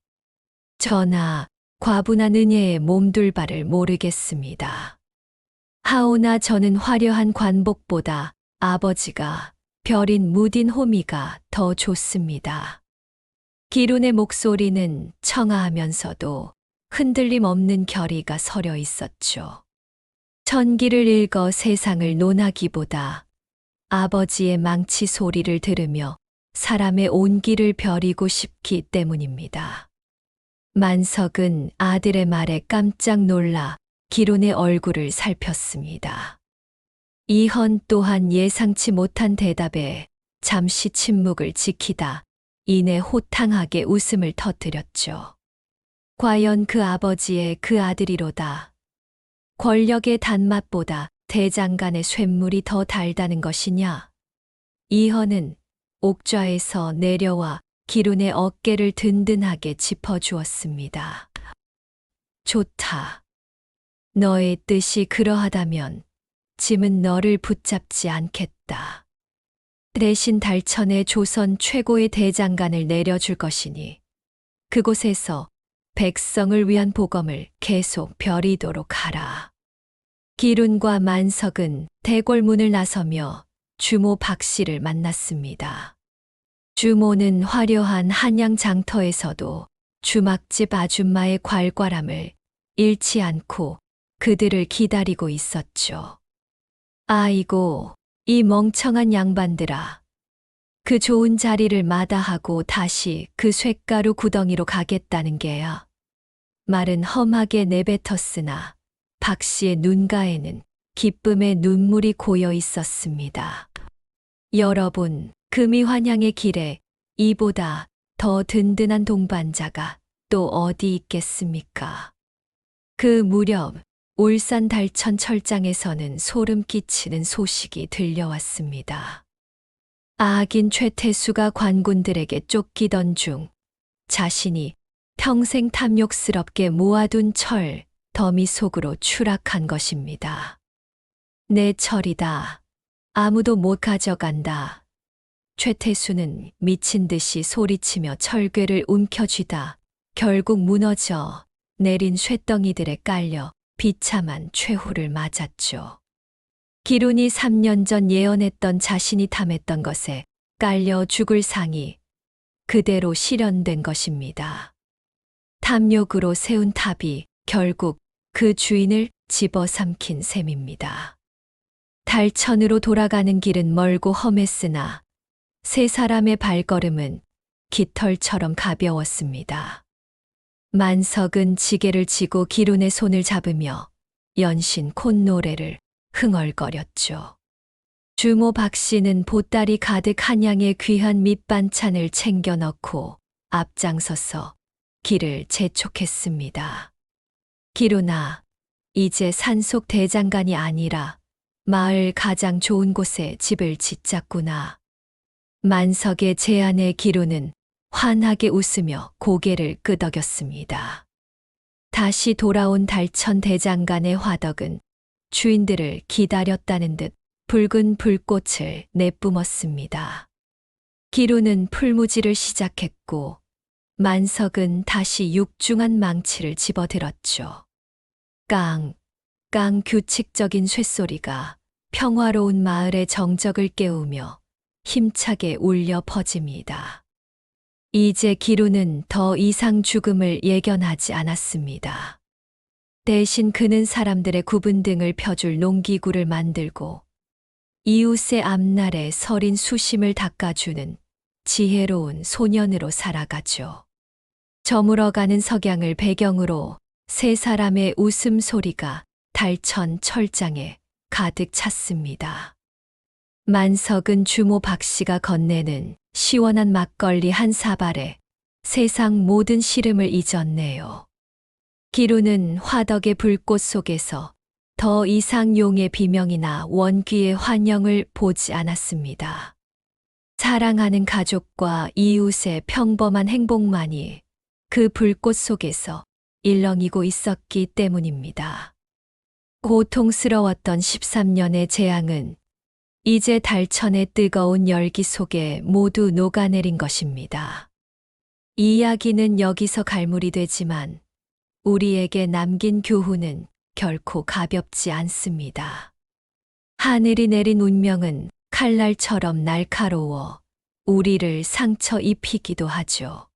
전하, 과분한 은혜에 몸둘 바를 모르겠습니다. 하오나 저는 화려한 관복보다 아버지가 별인 무딘 호미가 더 좋습니다. 기룬의 목소리는 청아하면서도 흔들림 없는 결의가 서려 있었죠. 천기를 읽어 세상을 논하기보다 아버지의 망치 소리를 들으며 사람의 온기를 벼리고 싶기 때문입니다. 만석은 아들의 말에 깜짝 놀라 기룬의 얼굴을 살폈습니다. 이헌 또한 예상치 못한 대답에 잠시 침묵을 지키다 이내 호탕하게 웃음을 터뜨렸죠. 과연 그 아버지의 그 아들이로다. 권력의 단맛보다 대장간의 쇳물이 더 달다는 것이냐? 이헌은 옥좌에서 내려와 기룬의 어깨를 든든하게 짚어주었습니다. 좋다. 너의 뜻이 그러하다면 짐은 너를 붙잡지 않겠다. 대신 달천의 조선 최고의 대장간을 내려줄 것이니 그곳에서 백성을 위한 복음을 계속 벼리도록 하라. 기룬과 만석은 대궐문을 나서며 주모 박씨를 만났습니다. 주모는 화려한 한양 장터에서도 주막집 아줌마의 괄괄함을 잃지 않고 그들을 기다리고 있었죠. 아이고, 이 멍청한 양반들아. 그 좋은 자리를 마다하고 다시 그 쇳가루 구덩이로 가겠다는 게야. 말은 험하게 내뱉었으나 박 씨의 눈가에는 기쁨의 눈물이 고여 있었습니다. 여러분, 금이환향의 길에 이보다 더 든든한 동반자가 또 어디 있겠습니까? 그 무렵 울산 달천 철장에서는 소름 끼치는 소식이 들려왔습니다. 아긴 최태수가 관군들에게 쫓기던 중 자신이 평생 탐욕스럽게 모아둔 철 더미 속으로 추락한 것입니다. 내 철이다. 아무도 못 가져간다. 최태수는 미친 듯이 소리치며 철괴를 움켜쥐다 결국 무너져 내린 쇳덩이들에 깔려 비참한 최후를 맞았죠. 기룬이 3년 전 예언했던 자신이 탐했던 것에 깔려 죽을 상이 그대로 실현된 것입니다. 탐욕으로 세운 탑이 결국 그 주인을 집어삼킨 셈입니다. 달천으로 돌아가는 길은 멀고 험했으나 세 사람의 발걸음은 깃털처럼 가벼웠습니다. 만석은 지게를 지고 기룬의 손을 잡으며 연신 콧노래를 흥얼거렸죠. 주모 박 씨는 보따리 가득 한양의 귀한 밑반찬을 챙겨 넣고 앞장서서 길을 재촉했습니다. 기룬아, 이제 산속 대장간이 아니라 마을 가장 좋은 곳에 집을 짓자꾸나. 만석의 제안에 기룬은 환하게 웃으며 고개를 끄덕였습니다. 다시 돌아온 달천 대장간의 화덕은 주인들을 기다렸다는 듯 붉은 불꽃을 내뿜었습니다. 기룬은 풀무지를 시작했고 만석은 다시 육중한 망치를 집어들었죠. 깡, 깡 규칙적인 쇳소리가 평화로운 마을의 정적을 깨우며 힘차게 울려 퍼집니다. 이제 기룬은 더 이상 죽음을 예견하지 않았습니다. 대신 그는 사람들의 구분 등을 펴줄 농기구를 만들고 이웃의 앞날에 서린 수심을 닦아주는 지혜로운 소년으로 살아가죠. 저물어가는 석양을 배경으로 세 사람의 웃음소리가 달천 철장에 가득 찼습니다. 만석은 주모 박 씨가 건네는 시원한 막걸리 한 사발에 세상 모든 시름을 잊었네요. 기룬은 화덕의 불꽃 속에서 더 이상 용의 비명이나 원귀의 환영을 보지 않았습니다. 사랑하는 가족과 이웃의 평범한 행복만이 그 불꽃 속에서 일렁이고 있었기 때문입니다. 고통스러웠던 13년의 재앙은 이제 달천의 뜨거운 열기 속에 모두 녹아내린 것입니다. 이 이야기는 여기서 갈무리 되지만 우리에게 남긴 교훈은 결코 가볍지 않습니다. 하늘이 내린 운명은 칼날처럼 날카로워 우리를 상처 입히기도 하죠.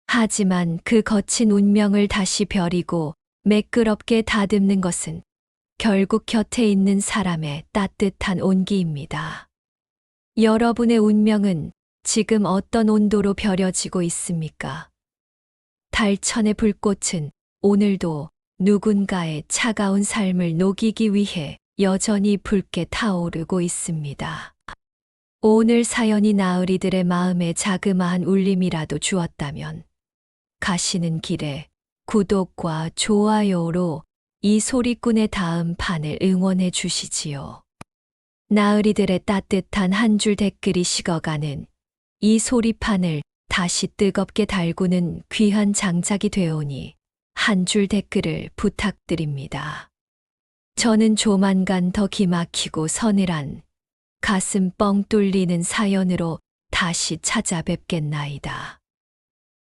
하지만 그 거친 운명을 다시 벼리고 매끄럽게 다듬는 것은 결국 곁에 있는 사람의 따뜻한 온기입니다. 여러분의 운명은 지금 어떤 온도로 벼려지고 있습니까? 달천의 불꽃은 오늘도 누군가의 차가운 삶을 녹이기 위해 여전히 붉게 타오르고 있습니다. 오늘 사연이 나으리들의 마음에 자그마한 울림이라도 주었다면 가시는 길에 구독과 좋아요로 이 소리꾼의 다음 판을 응원해 주시지요. 나으리들의 따뜻한 한 줄 댓글이 식어가는 이 소리판을 다시 뜨겁게 달구는 귀한 장작이 되오니 한 줄 댓글을 부탁드립니다. 저는 조만간 더 기막히고 서늘한 가슴 뻥 뚫리는 사연으로 다시 찾아뵙겠나이다.